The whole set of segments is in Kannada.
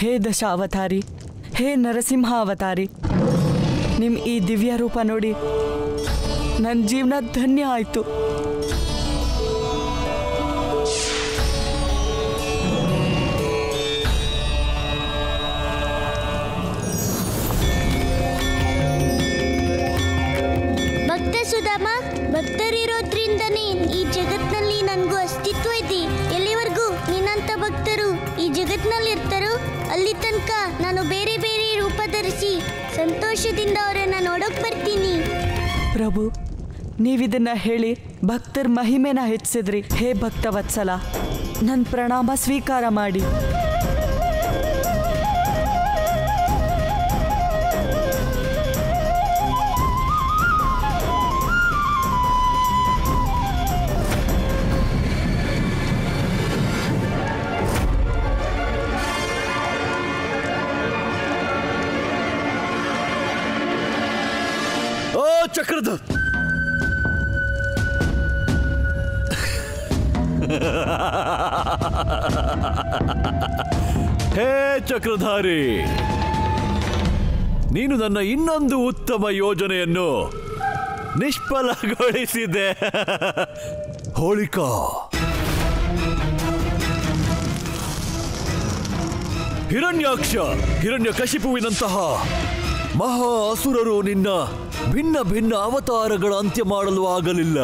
ಹೇ ದಶಾವತಾರಿ, ಹೇ ನರಸಿಂಹ ಅವತಾರಿ, ನಿಮ್ಮ ಈ ದಿವ್ಯ ರೂಪ ನೋಡಿ ನನ್ನ ಜೀವನ ಧನ್ಯ ಆಯಿತು. ಭಕ್ತ ಸುಧಾಮ, ಭಕ್ತರಿರೋದ್ರಿಂದನೇ ಈ ಜಗತ್ನಲ್ಲಿ ನನಗೂ ಅಸ್ತಿತ್ವ ಇದೆ. ಎಲ್ಲಿವರೆಗೂ ನಿನ್ನಂಥ ಭಕ್ತರು ಈ ಜಗತ್ನಲ್ಲಿ ಇರ್ತಾರೋ ಅಲ್ಲಿ ತನಕ ನಾನು ಬೇರೆ ಬೇರೆ ರೂಪ ಧರಿಸಿ ಸಂತೋಷದಿಂದ ಅವರನ್ನ ನೋಡೋಕ್ ಬರ್ತೀನಿ. ಪ್ರಭು, ನೀವಿದನ್ನ ಹೇಳಿ ಭಕ್ತರ ಮಹಿಮೆನ ಹೆಚ್ಚಿಸಿದ್ರಿ. ಹೇ ಭಕ್ತ ವತ್ಸಲ, ನನ್ನ ಪ್ರಣಾಮ ಸ್ವೀಕಾರ ಮಾಡಿ. ಚಕ್ರಧರ್, ಹೇ ಚಕ್ರಧಾರಿ, ನೀನು ನನ್ನ ಇನ್ನೊಂದು ಉತ್ತಮ ಯೋಜನೆಯನ್ನು ನಿಷ್ಫಲಗೊಳಿಸಿದೆ. ಹೋಳಿಕಾ, ಹಿರಣ್ಯಾಕ್ಷ, ಹಿರಣ್ಯಕಶಿಪುವಿನಂತಹ ಮಹಾ ಅಸುರರು ನಿನ್ನ ಭಿನ್ನ ಭಿನ್ನ ಅವತಾರಗಳ ಅಂತ್ಯ ಮಾಡಲು ಆಗಲಿಲ್ಲ.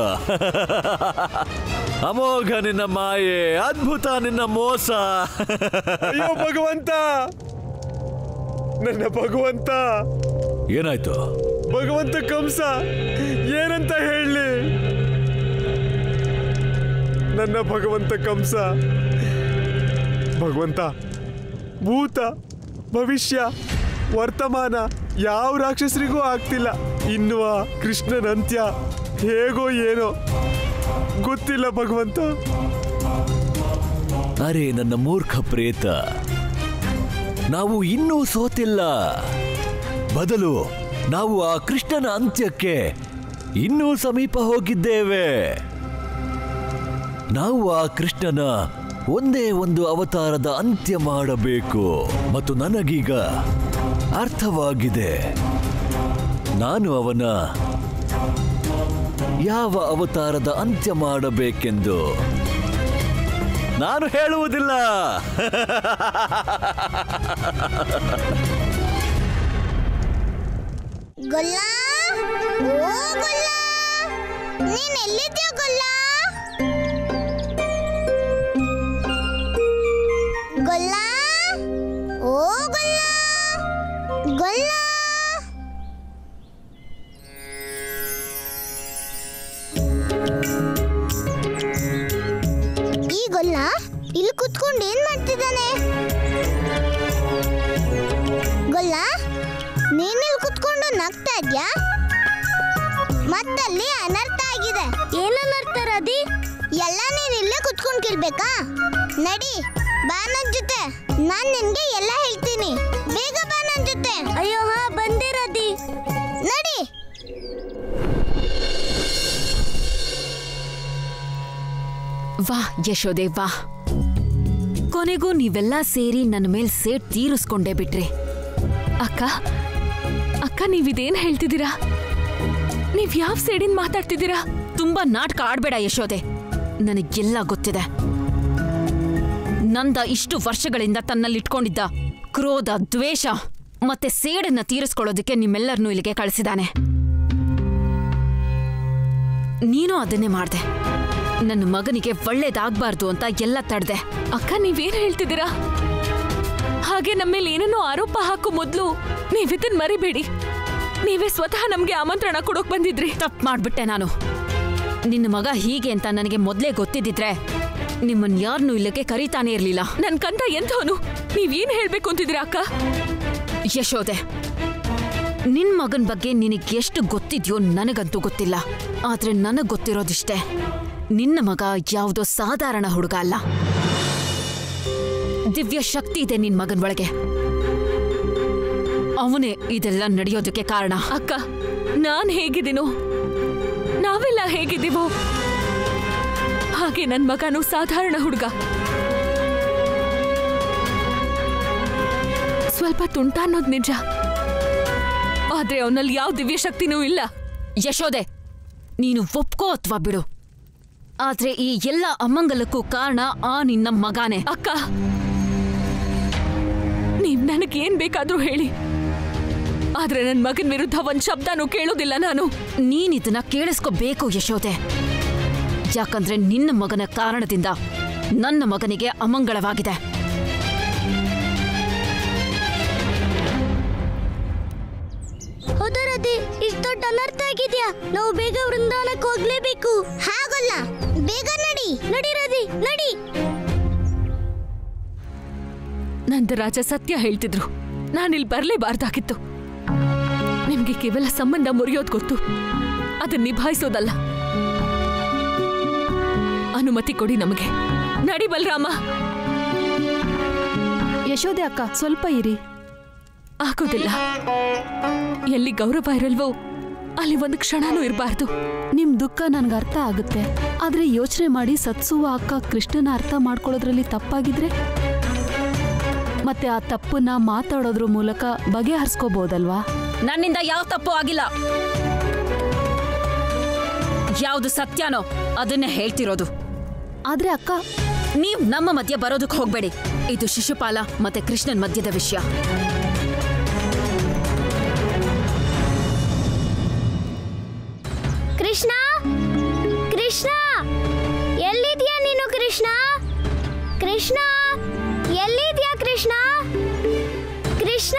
ಅಮೋಘ ನಿನ್ನ ಮಾಯೆ, ಅದ್ಭುತ ನಿನ್ನ ಮೋಸ. ಅಯ್ಯೋ ಭಗವಂತ, ನನ್ನ ಭಗವಂತ. ಏನಾಯ್ತು ಭಗವಂತ ಕಂಸ, ಏನಂತ ಹೇಳಲಿ? ನನ್ನ ಭಗವಂತ ಕಂಸ, ಭಗವಂತ, ಭೂತ ಭವಿಷ್ಯ ವರ್ತಮಾನ ಯಾವ ರಾಕ್ಷಸರಿಗೂ ಆಗ್ತಿಲ್ಲ. ಇನ್ನು ಆ ಕೃಷ್ಣನ ಅಂತ್ಯ ಹೇಗೋ ಏನೋ ಗೊತ್ತಿಲ್ಲ ಭಗವಂತ. ಅರೆ ನನ್ನ ಮೂರ್ಖ ಪ್ರೇತ, ನಾವು ಇನ್ನೂ ಸೋತಿಲ್ಲ. ಬದಲು ನಾವು ಆ ಕೃಷ್ಣನ ಅಂತ್ಯಕ್ಕೆ ಇನ್ನೂ ಸಮೀಪ ಹೋಗಿದ್ದೇವೆ. ನಾವು ಆ ಕೃಷ್ಣನ ಒಂದೇ ಒಂದು ಅವತಾರದ ಅಂತ್ಯ ಮಾಡಬೇಕು. ಮತ್ತು ನನಗೀಗ ಅರ್ಥವಾಗಿದೆ, ನಾನು ಅವನ ಯಾವ ಅವತಾರದ ಅಂತ್ಯ ಮಾಡಬೇಕೆಂದು. ನಾನು ಹೇಳುವುದಿಲ್ಲ. ಗೊಲ್ಲ, ಓ ಗೊಲ್ಲ, ನೀನ್ ಎಲ್ಲಿದ್ಯಾ ಗೊಲ್ಲ? ಗೊಲ್ಲ, ಓ ಗೊಲ್ಲ, ಗೊಲ್ಲ. ಈ ಗೊಲ್ಲ ಇಲ್ಲಿ ಕುತ್ಕೊಂಡು ಏನ್ ಮಾಡ್ತಿದ್ದಾನೆ? ಗೊಲ್ಲ, ನೀನಿಲ್ಲಿ ಕುತ್ಕೊಂಡು ನಗ್ತಾ ಇದ್ಯಾ? ಮತ್ತಲ್ಲಿ ಅನರ್ಥ ಆಗಿದೆ. ಏನ್ ಅನರ್ಥ ರಾಧಿ? ಎಲ್ಲ ನೀನ್ ಇಲ್ಲೇ ಕುತ್ಕೊಂಡು ಕೇಳ್ಬೇಕಾ? ನಡಿ, ಬಾ ನನ್ ಜೊತೆ, ನಾನ್ ನಿನ್ಗೆ ಎಲ್ಲ ಹೇಳ್ತೀನಿ. ಬೇಗ ಬಾ ನನ್ ಜೊತೆ. ಅಯ್ಯೋ ಹಾ, ಬಂದೆ ರಾಧಿ, ನಡಿ. ವಾ ಯಶೋದೆ, ವಾ. ಕೊನೆಗೂ ನೀವೆಲ್ಲ ಸೇರಿ ನನ್ನ ಮೇಲೆ ಸೇಟ್ ತೀರಿಸ್ಕೊಂಡೇ ಬಿಟ್ರಿ. ಅಕ್ಕ, ಅಕ್ಕ, ನೀವಿದೇನ್ ಹೇಳ್ತಿದ್ದೀರಾ? ನೀವ್ ಯಾವ ಸೇಡಿನ ಮಾತಾಡ್ತಿದ್ದೀರಾ? ತುಂಬಾ ನಾಟಕ ಆಡ್ಬೇಡ ಯಶೋದೆ. ನನಗೆಲ್ಲ ಗೊತ್ತಿದೆ. ನಂದ ಇಷ್ಟು ವರ್ಷಗಳಿಂದ ತನ್ನಲ್ಲಿಟ್ಕೊಂಡಿದ್ದ ಕ್ರೋಧ, ದ್ವೇಷ ಮತ್ತೆ ಸೇಡನ್ನ ತೀರಿಸ್ಕೊಳ್ಳೋದಕ್ಕೆ ನಿಮ್ಮೆಲ್ಲರನ್ನೂ ಇಲ್ಲಿಗೆ ಕಳಿಸಿದಾನೆ. ನೀನು ಅದನ್ನೇ ಮಾಡ್ದೆ. ನನ್ನ ಮಗನಿಗೆ ಒಳ್ಳೇದಾಗ್ಬಾರ್ದು ಅಂತ ಎಲ್ಲ ತಡ್ದೆ. ಅಕ್ಕ, ನೀವೇನ್ ಹೇಳ್ತಿದ್ದೀರಾ? ಹಾಗೆ ನಮ್ಮೇಲೆ ಏನನ್ನೋ ಆರೋಪ ಹಾಕೋ ಮೊದ್ಲು ನೀವಿದನ್ ಮರಿಬೇಡಿ. ನೀವೇ ಸ್ವತಃ ನಮ್ಗೆ ಆಮಂತ್ರಣ ಕೊಡೋಕ್ ಬಂದಿದ್ರಿ. ತಪ್ಪು ಮಾಡ್ಬಿಟ್ಟೆ ನಾನು. ನಿನ್ನ ಮಗ ಹೀಗೆ ಅಂತ ನನಗೆ ಮೊದ್ಲೇ ಗೊತ್ತಿದ್ದಿದ್ರೆ ನಿಮ್ಮನ್ ಯಾರನ್ನೂ ಇಲ್ಲಕ್ಕೆ ಕರೀತಾನೆ ಇರ್ಲಿಲ್ಲ. ನನ್ ಕಂದ ಎಂಥವನು? ನೀವೇನ್ ಹೇಳ್ಬೇಕು ಅಂತಿದ್ದೀರಾ ಅಕ್ಕ? ಯಶೋದೆ, ನಿನ್ ಮಗನ್ ಬಗ್ಗೆ ನಿನಗೆ ಎಷ್ಟು ಗೊತ್ತಿದ್ಯೋ ನನಗಂತೂ ಗೊತ್ತಿಲ್ಲ. ಆದ್ರೆ ನನಗ್ ಗೊತ್ತಿರೋದಿಷ್ಟೇ, ನಿನ್ನ ಮಗ ಯಾವುದೋ ಸಾಧಾರಣ ಹುಡುಗ ಅಲ್ಲ. ದಿವ್ಯ ಶಕ್ತಿ ಇದೆ ನಿನ್ ಮಗನ್ ಒಳಗೆ. ಅವನೇ ಇದೆಲ್ಲ ನಡೆಯೋದಕ್ಕೆ ಕಾರಣ. ಅಕ್ಕ, ನಾನ್ ಹೇಗಿದ್ದೀನೋ, ನಾವೆಲ್ಲ ಹೇಗಿದ್ದೀವೋ ಹಾಗೆ ನನ್ ಮಗನೂ ಸಾಧಾರಣ ಹುಡುಗ. ಸ್ವಲ್ಪ ತುಂಟ ಅನ್ನೋದು ನಿಜ, ಆದ್ರೆ ಅವನಲ್ಲಿ ಯಾವ ದಿವ್ಯ ಶಕ್ತಿನೂ ಇಲ್ಲ. ಯಶೋದೆ, ನೀನು ಒಪ್ಕೋ ಅಥವಾ ಬಿಡು, ಆದ್ರೆ ಈ ಎಲ್ಲ ಅಮಂಗಲಕ್ಕೂ ಕಾರಣ ಆ ನಿನ್ನ ಮಗಾನೆ. ಅಕ್ಕ, ನೀವ್ ನನಗೇನ್ ಬೇಕಾದ್ರೂ ಹೇಳಿ, ಆದ್ರೆ ನನ್ ಮಗನ್ ವಿರುದ್ಧ ಒಂದ್ ಶಬ್ದನೂ ಕೇಳೋದಿಲ್ಲ ನಾನು. ನೀನಿದನ್ನ ಕೇಳಿಸ್ಕೋಬೇಕು ಯಶೋದೆ, ಯಾಕಂದ್ರೆ ನಿನ್ನ ಮಗನ ಕಾರಣದಿಂದ ನನ್ನ ಮಗನಿಗೆ ಅಮಂಗಳವಾಗಿದೆ. ಹೌದರದಿ, ಇಷ್ಟು ದೊಡ್ಡ ಅನರ್ಥ ಆಗಿದ್ಯಾ? ನಾವು ಬೇಗ ವೃಂದಾವನಕ್ಕೆ ಹೋಗ್ಲೇಬೇಕು. ಹಾಗಲ್ಲ, ಬೇಗ ನಡಿ. ನಡಿ ರದಿ, ನಡಿ. ನಂದರಾಜ ಸತ್ಯ ಹೇಳ್ತಿದ್ರು, ನಾನಿಲ್ಲಿ ಬರ್ಲೇಬಾರ್ದಾಗಿತ್ತು. ನಿಮ್ಗೆ ಕೇವಲ ಸಂಬಂಧ ಮುರಿಯೋದ್ ಗೊತ್ತು, ಅದನ್ನ ನಿಭಾಯಿಸೋದಲ್ಲ. ಅನುಮತಿ ಕೊಡಿ ನಮಗೆ. ನಡಿ ಬಲರಾಮ. ಯಶೋದೆ ಅಕ್ಕ, ಸ್ವಲ್ಪ ಇರಿ. ಆಗೋದಿಲ್ಲ. ಎಲ್ಲಿ ಗೌರವ ಇರಲ್ವೋ ಅಲ್ಲಿ ಒಂದು ಕ್ಷಣನೂ ಇರಬಾರ್ದು. ನಿಮ್ ದುಃಖ ನನ್ಗೆ ಅರ್ಥ ಆಗುತ್ತೆ, ಆದ್ರೆ ಯೋಚನೆ ಮಾಡಿ ಸತ್ಸುವ ಅಕ್ಕ ಕೃಷ್ಣನ ಅರ್ಥ ಮಾಡ್ಕೊಳ್ಳೋದ್ರಲ್ಲಿ ತಪ್ಪಾಗಿದ್ರೆ ಮತ್ತೆ ಆ ತಪ್ಪನ್ನ ಮಾತಾಡೋದ್ರ ಮೂಲಕ ಬಗೆಹರಿಸ್ಕೋಬಹುದಲ್ವಾ? ನನ್ನಿಂದ ಯಾವ ತಪ್ಪು ಆಗಿಲ್ಲ. ಯಾವುದು ಸತ್ಯನೋ ಅದನ್ನೇ ಹೇಳ್ತಿರೋದು. ಆದ್ರೆ ಅಕ್ಕ, ನೀವ್ ನಮ್ಮ ಮಧ್ಯೆ ಬರೋದಕ್ಕೆ ಹೋಗ್ಬೇಡಿ. ಇದು ಶಿಶುಪಾಲ ಮತ್ತೆ ಕೃಷ್ಣನ್ ಮಧ್ಯದ ವಿಷಯ. ಕೃಷ್ಣ, ಕೃಷ್ಣ, ಎಲ್ಲಿದ್ಯಾ ನೀನು? ಕೃಷ್ಣ, ಕೃಷ್ಣ, ಎಲ್ಲಿದ್ಯಾ? ಕೃಷ್ಣ, ಕೃಷ್ಣ,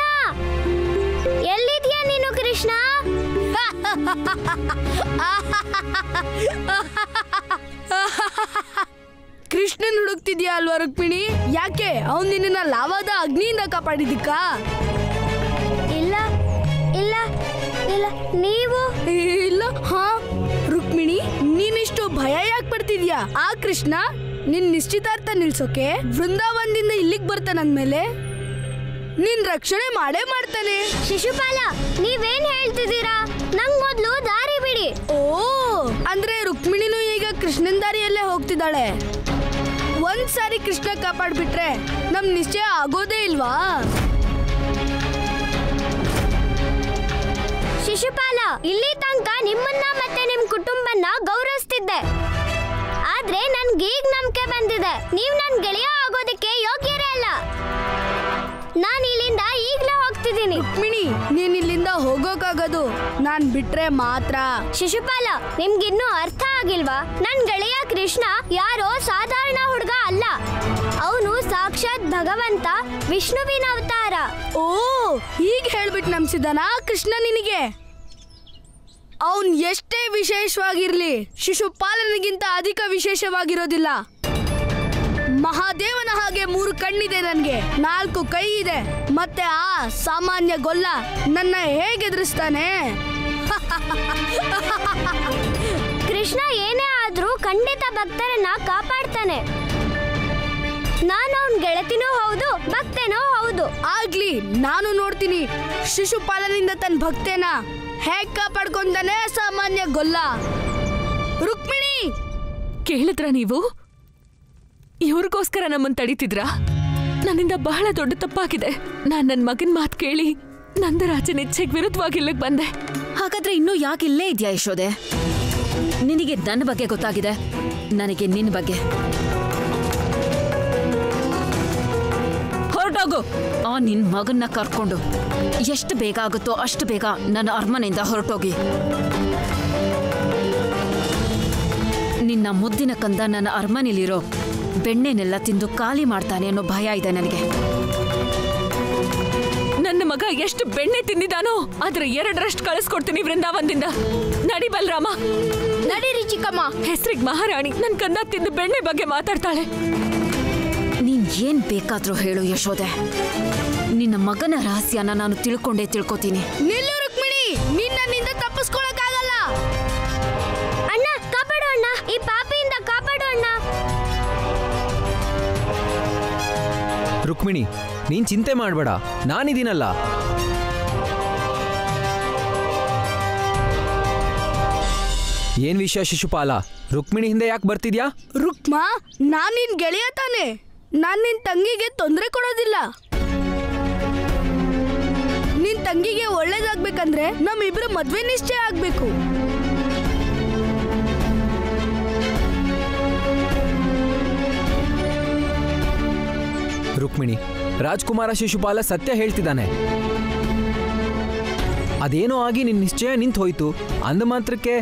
ಎಲ್ಲಿದ್ಯಾ ನೀನು? ಕೃಷ್ಣ. ಕೃಷ್ಣನ್ ಹುಡುಕ್ತಿದ್ಯಾ ಅಲ್ವಾ ರುಕ್ಮಿಣಿ? ಯಾಕೆ ಅವನ್ ನಿನ್ನ ಲಾವಾದ ಅಗ್ನಿಯಿಂದ ಕಾಪಾಡಿದಿಕ್ಕ? ಇಲ್ಲ ಇಲ್ಲ ಇಲ್ಲ, ನೀವು ಇಲ್ಲ. ಹಾ ರುಕ್ಮಿಣಿ, ನೀನಿಷ್ಟು ಭಯ ಯಾಕೆ ಪಡ್ತಿದ್ಯಾ? ಆ ಕೃಷ್ಣ ನಿನ್ ನಿಶ್ಚಿತಾರ್ಥ ನಿಲ್ಸೋಕೆ ವೃಂದಾವನದಿಂದ ಇಲ್ಲಿಗೆ ಬರ್ತಾನಂದ್ಮೇಲೆ ನಿನ್ ರಕ್ಷಣೆ ಮಾಡೇ ಮಾಡ್ತಾನೆ. ಶಿಶುಪಾಲ, ನೀವೇನ್ ಹೇಳ್ತಿದ್ದೀರಾ? ನಂಗ್ ಮೊದ್ಲು ದಾರಿ ಬಿಡಿ. ಓ, ಅಂದ್ರೆ ರುಕ್ಮಿಣಿನೂ ಈಗ ಕೃಷ್ಣನ್ ದಾರಿಯಲ್ಲೇ ಹೋಗ್ತಿದ್ದಾಳೆ. ಒಂದ್ಸಾರಿ ಕೃಷ್ಣ ಕಾಪಾಡ್ಬಿಟ್ರೆ ನಮ್ ನಿಶ್ಚಯ ಆಗೋದೇ ಇಲ್ವಾ? ಶಿಶುಪಾಲ, ಇಲ್ಲಿ ತನಕ ನಿಮ್ಮನ್ನ ಮತ್ತೆ ನಿಮ್ ಕುಟುಂಬನ ಗೌರವಿಸ್ತಿದ್ದೆ, ಆದ್ರೆ ನನ್ಗೀಗ ನಂಬಿಕೆ ಬಂದಿದೆ, ನೀವ್ ನನ್ ಗೆಳೆಯ ಆಗೋದಕ್ಕೆ ಯೋಗ್ಯರೇ ಅಲ್ಲ. ನಾನ್ ಇಲ್ಲಿಂದ ಈಗ್ಲೇ ಹೋಗ್ತಿದ್ದೀನಿ. ರುಕ್ಮಿಣಿ, ನೀನ್ ಇಲ್ಲಿಂದ ಹೋಗೋಕಾಗೋದು ನಾನ್ ಬಿಟ್ರೆ ಮಾತ್ರ. ಶಿಶುಪಾಲ, ನಿಮ್ಗಿನ್ನೂ ಅರ್ಥ ಆಗಿಲ್ವಾ? ನನ್ ಗೆಳೆಯ ಕೃಷ್ಣ ಯಾರೋ ಸಾಧಾರಣ ಹುಡುಗ ಅಲ್ಲ, ಅವನು ಸಾಕ್ಷಾತ್ ಭಗವಂತ ವಿಷ್ಣುವಿನ ಅವತಾರ. ಓ, ಹೀಗ್ ಹೇಳ್ಬಿಟ್ಟು ನಂಬಿಸಿದಾನ ಕೃಷ್ಣ ನಿನಗೆ? ಅವನ್ ಎಷ್ಟೇ ವಿಶೇಷವಾಗಿರ್ಲಿ ಶಿಶುಪಾಲನಿಗಿಂತ ಅಧಿಕ ವಿಶೇಷವಾಗಿರೋದಿಲ್ಲ. ಮಹಾದೇವನ ಹಾಗೆ 3 ಕಣ್ಣಿದೆ ನನ್ಗೆ, 4 ಕೈ ಇದೆ, ಮತ್ತೆ ಆ ಸಾಮಾನ್ಯ ಗೊಲ್ಲ ನನ್ನ ಹೇಗೆ ಎದುರಿಸ್ತಾನೆ? ಕೃಷ್ಣ ಏನೇ ಆದ್ರೂ ಖಂಡಿತ ಭಕ್ತರನ್ನ ಕಾಪಾಡ್ತಾನೆ. ನಾನು ಅವನ್ ಗೆಳತಿನೂ ಹೌದು, ಭಕ್ತನೂ ಹೌದು. ಆಗ್ಲಿ, ನಾನು ನೋಡ್ತೀನಿ ಶಿಶುಪಾಲನಿಂದ ತನ್ನ ಭಕ್ತೇನ ಹೇಗ್ ಕಾಪಾಡ್ಕೊಂತಾನೆ ಸಾಮಾನ್ಯ ಗೊಲ್ಲ. ರುಕ್ಮಿಣಿ, ಕೇಳಿದ್ರ ನೀವು? ಇವ್ರಿಗೋಸ್ಕರ ನಮ್ಮನ್ನ ತಡೀತಿದ್ರಾ? ನನ್ನಿಂದ ಬಹಳ ದೊಡ್ಡ ತಪ್ಪಾಗಿದೆ. ನಾನ್ ನನ್ ಮಗನ್ ಮಾತು ಕೇಳಿ ನಂದರಾಜನ ಇಚ್ಛೆಗೆ ವಿರುದ್ಧವಾಗಿ ಇಲ್ಲಿಗೆ ಬಂದೆ. ಹಾಗಾದ್ರೆ ಇನ್ನೂ ಯಾಕೆ ಇಲ್ಲೇ ಇದೆಯಾ ಯಶೋದೆ? ನಿನಗೆ ನನ್ನ ಬಗ್ಗೆ ಗೊತ್ತಾಗಿದೆ, ನನಗೆ ನಿನ್ನ ಬಗ್ಗೆ. ಹೊರಟೋಗು. ಆ ನಿನ್ ಮಗನ್ನ ಕರ್ಕೊಂಡು ಎಷ್ಟು ಬೇಗ ಆಗುತ್ತೋ ಅಷ್ಟು ಬೇಗ ನನ್ನ ಅರಮನೆಯಿಂದ ಹೊರಟೋಗಿ. ನಿನ್ನ ಮುದ್ದಿನ ಕಂದ ನನ್ನ ಅರಮನೆಯಲ್ಲಿರೋ ಬೆಣ್ಣೆನೆಲ್ಲ ತಿಂದು ಖಾಲಿ ಮಾಡ್ತಾನೆ ಅನ್ನೋ ಭಯ ಇದೆ ನನಗೆ. ನನ್ನ ಮಗ ಎಷ್ಟು ಬೆಣ್ಣೆ ತಿಂದಿದ್ದಾನೋ ಅದ್ರ 2ರಷ್ಟು ಕಳಿಸ್ಕೊಡ್ತೀನಿ ವೃಂದಾವನದಿಂದ. ನಡಿ ಬಲರಾಮ. ನಡೀರಿ ಚಿಕ್ಕಮ್ಮ. ಹೆಸರಿಗೆ ಮಹಾರಾಣಿ ನನ್ ಕಂದ ತಿಂದು ಬೆಣ್ಣೆ ಬಗ್ಗೆ ಮಾತಾಡ್ತಾಳೆ. ನೀನ್ ಏನ್ ಬೇಕಾದ್ರೂ ಹೇಳು ಯಶೋದೆ, ನಿನ್ನ ಮಗನ ರಹಸ್ಯನ ನಾನು ತಿಳ್ಕೋತೀನಿ. ನಿಲ್ಲು ರುಕ್ಮಿಣಿ, ನಿನ್ನಿಂದ ತಪ್ಪಿಸ್ಕೊಳಕ್ಕಾಗಲ್ಲ. ಅಣ್ಣ, ಕಾಪಾಡು ಅಣ್ಣ, ಈ ಪಾಪಿಯಿಂದ ಕಾಪಾಡು ಅಣ್ಣ. ರುಕ್ಮಿಣಿ, ನೀನ್ ಚಿಂತೆ ಮಾಡ್ಬೇಡ, ನಾನಿದ್ದೀನಲ್ಲ. ಏನ್ ವಿಷಯ ಶಿಶುಪಾಲ? ರುಕ್ಮಿಣಿ ಹಿಂದೆ ಯಾಕೆ ಬರ್ತಿದ್ಯಾ? ರುಕ್ಮಾ, ನಾನ್ ನಿನ್ ಗೆಳೆಯ ತಾನೆ, ನಾನ್ ನಿನ್ ತಂಗಿಗೆ ತೊಂದರೆ ಕೊಡೋದಿಲ್ಲ. ತಂಗಿಗೆ ಒಳ್ಳೇದಾಗ್ಬೇಕಂದ್ರೆ ನಮ್ಮಿಬ್ರು ಮದ್ವೆ ನಿಶ್ಚಯ ಆಗ್ಬೇಕು. ರುಕ್ಮಿಣಿ, ರಾಜ್ಕುಮಾರ ಶಿಶುಪಾಲ ಸತ್ಯ ಹೇಳ್ತಿದ್ದಾನೆ. ಅದೇನೋ ಆಗಿ ನಿನ್ನ ನಿಶ್ಚಯ ನಿಂತು ಹೋಯ್ತು ಅಂದ ಮಾತ್ರಕ್ಕೆ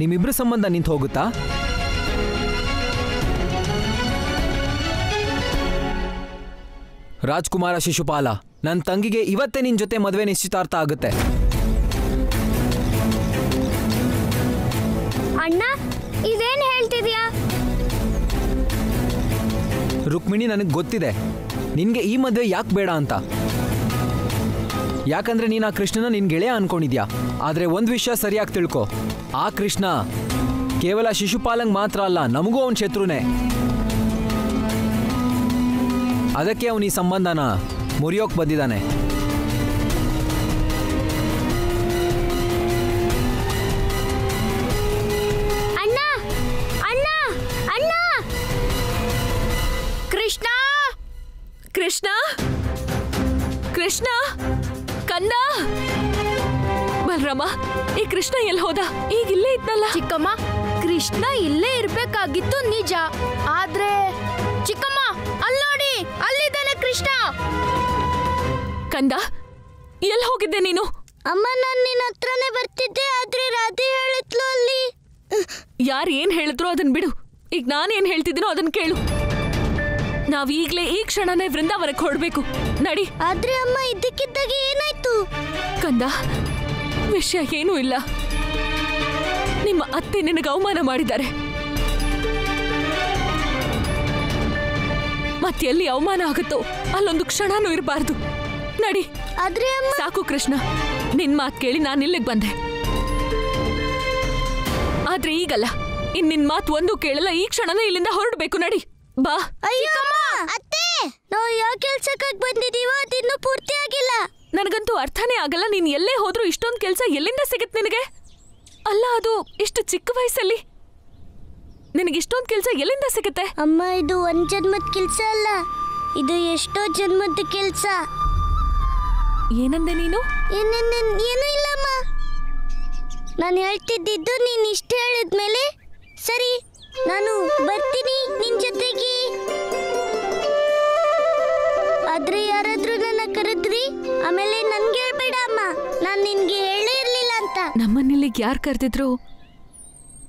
ನಿಮ್ಮಿಬ್ರ ಸಂಬಂಧ ನಿಂತು ಹೋಗುತ್ತಾ? ರಾಜ್ಕುಮಾರ ಶಿಶುಪಾಲ, ನನ್ನ ತಂಗಿಗೆ ಇವತ್ತೇ ನಿನ್ ಜೊತೆ ಮದುವೆ ನಿಶ್ಚಿತಾರ್ಥ ಆಗುತ್ತೆ. ಅಣ್ಣ, ಇದೇನ್ ಹೇಳ್ತಿದ್ಯಾ? ರುಕ್ಮಿಣಿ, ನನಗೆ ಗೊತ್ತಿದೆ ನಿನ್ಗೆ ಈ ಮದುವೆ ಯಾಕೆ ಬೇಡ ಅಂತ. ಯಾಕಂದ್ರೆ ನೀನು ಆ ಕೃಷ್ಣನ ನಿನ್ ಗೆಳೆಯ ಅನ್ಕೊಂಡಿದ್ಯಾ. ಆದ್ರೆ ಒಂದ್ ವಿಷಯ ಸರಿಯಾಗಿ ತಿಳ್ಕೊ, ಆ ಕೃಷ್ಣ ಕೇವಲ ಶಿಶುಪಾಲಂಗ್ ಮಾತ್ರ ಅಲ್ಲ, ನಮಗೂ ಅವನ ಶತ್ರುನೇ. ಅದಕ್ಕೆ ಅವನ ಈ ಸಂಬಂಧನ ಮುರಿಯೋಕ್ ಬಂದಿದ್ದಾನೆ. ಅಣ್ಣ, ಅಣ್ಣ, ಅಣ್ಣ! ಕೃಷ್ಣ, ಕೃಷ್ಣ, ಕೃಷ್ಣ, ಕಂದ! ಬಲರಾಮ, ಈ ಕೃಷ್ಣ ಎಲ್ಲಿ ಹೋದ? ಈಗ ಇಲ್ಲೇ ಇದ್ನಲ್ಲ. ಚಿಕ್ಕಮ್ಮ, ಕೃಷ್ಣ ಇಲ್ಲೇ ಇರ್ಬೇಕಾಗಿತ್ತು ನಿಜ. ಆದ್ರೆ ಚಿಕ್ಕಮ್ಮ, ಅಲ್ಲಿ ನೋಡಿ, ಅಲ್ಲಿದ್ದಾನೆ ಕೃಷ್ಣ. ಕಂದ, ಎಲ್ಲಿ ಹೋಗಿದ್ದೆ ನೀನು? ಅಮ್ಮ, ನಾನು ನಿನ್ನ ಹತ್ರನೇ ಬರ್ತಿದ್ದೆ, ಆದ್ರೆ ರಾಧೆ ಹೇಳಿದ್ಲು ಅಲ್ಲಿ. ಯಾರು ಏನ್ ಹೇಳಿದ್ರು ಅದನ್ನ ಬಿಡು. ಈಗ ನಾನೇನ್ ಹೇಳ್ತಿದ್ದೀನೋ ಅದನ್ನ ಕೇಳು. ನಾವೀಗ್ಲೇ ಈ ಕ್ಷಣನೇ ವೃಂದಾವನಕ್ಕೆ ಹೊರಡ್ಬೇಕು. ನಡಿ. ಆದ್ರೆ ಅಮ್ಮ, ಇದ್ದಕ್ಕಿದ್ದಾಗೆ ಏನಾಯ್ತು? ಕಂದ, ವಿಷಯ ಏನೂ ಇಲ್ಲ. ನಿಮ್ಮ ಅತ್ತೆ ನಿನಗೆ ಅವಮಾನ ಮಾಡಿದ್ದಾರೆ. ಮತ್ತೆಲ್ಲಿ ಅವಮಾನ ಆಗುತ್ತೋ ಅಲ್ಲೊಂದು ಕ್ಷಣನೂ ಇರಬಾರ್ದು. ನಡಿ. ಆದ್ರೆ ಅಮ್ಮ... ಸಾಕು ಕೃಷ್ಣ, ನಿನ್ ಮಾತು ಕೇಳಿ ನಾನು ಇಲ್ಲಿಗೆ ಬಂದೆ. ಆದ್ರೆ ಈಗಲ್ಲ, ನಿನ್ ಮಾತು ಒಂದು ಕೇಳಲ್ಲ. ಈ ಕ್ಷಣನೇ ಇಲ್ಲಿಂದ ಹೊರಡ್ಬೇಕು. ನಡಿ, ಬಾ. ಅಯ್ಯೋ ಅತ್ತೆ, ನಾವು ಯಾವ ಕೆಲ್ಸಕ್ಕಾಗಿ ಬಂದಿದೀವೋ ಅದಿನ್ನೂ ಪೂರ್ತಿ ಆಗಿಲ್ಲ. ನನಗಂತೂ ಅರ್ಥನೇ ಆಗಲ್ಲ. ನೀನ್ ಎಲ್ಲೇ ಹೋದ್ರೂ ಇಷ್ಟೊಂದು ಕೆಲಸ ಎಲ್ಲಿಂದ ಸಿಗತ್ತೆ ನಿನಗೆ? ಅಲ್ಲ, ಅದು ಇಷ್ಟು ಚಿಕ್ಕ ವಯಸ್ಸಲ್ಲಿ ನಿನಗೆ ಇಷ್ಟೊಂದು ಕೆಲಸ ಎಲ್ಲಿಂದ ಸಿಗುತ್ತೆ? ಅಮ್ಮ, ಇದು ಒಂದ್ ಜನ್ಮದ ಕೆಲ್ಸ ಅಲ್ಲ, ಇದು ಎಷ್ಟೋ ಜನ್ಮದ ಕೆಲ್ಸ. ಏನಂದೆ ನೀನು? ಏನೂ ಇಲ್ಲಮ್ಮ. ನಾನು ಹೇಳ್ತಿದ್ದಿದ್ದು ನೀನ್ ಇಷ್ಟ ಹೇಳಿದ್ಮೇಲೆ ಸರಿ, ನಾನು ಬರ್ತೀನಿ ನಿನ್ ಜೊತೆಗೆ. ಆದ್ರೆ ಯಾರಾದ್ರೂ ನನ್ನ ಕರೆದ್ರಿ ಆಮೇಲೆ ನನ್ಗೆ ಹೇಳ್ಬೇಡ ಅಮ್ಮ, ನಾನ್ ನಿನ್ಗೆ ಹೇಳೇ ಇರ್ಲಿಲ್ಲ ಅಂತ. ನಮ್ಮನ್ನಿಲ್ಲಿಗೆ ಯಾರು ಕರೆದಿದ್ರು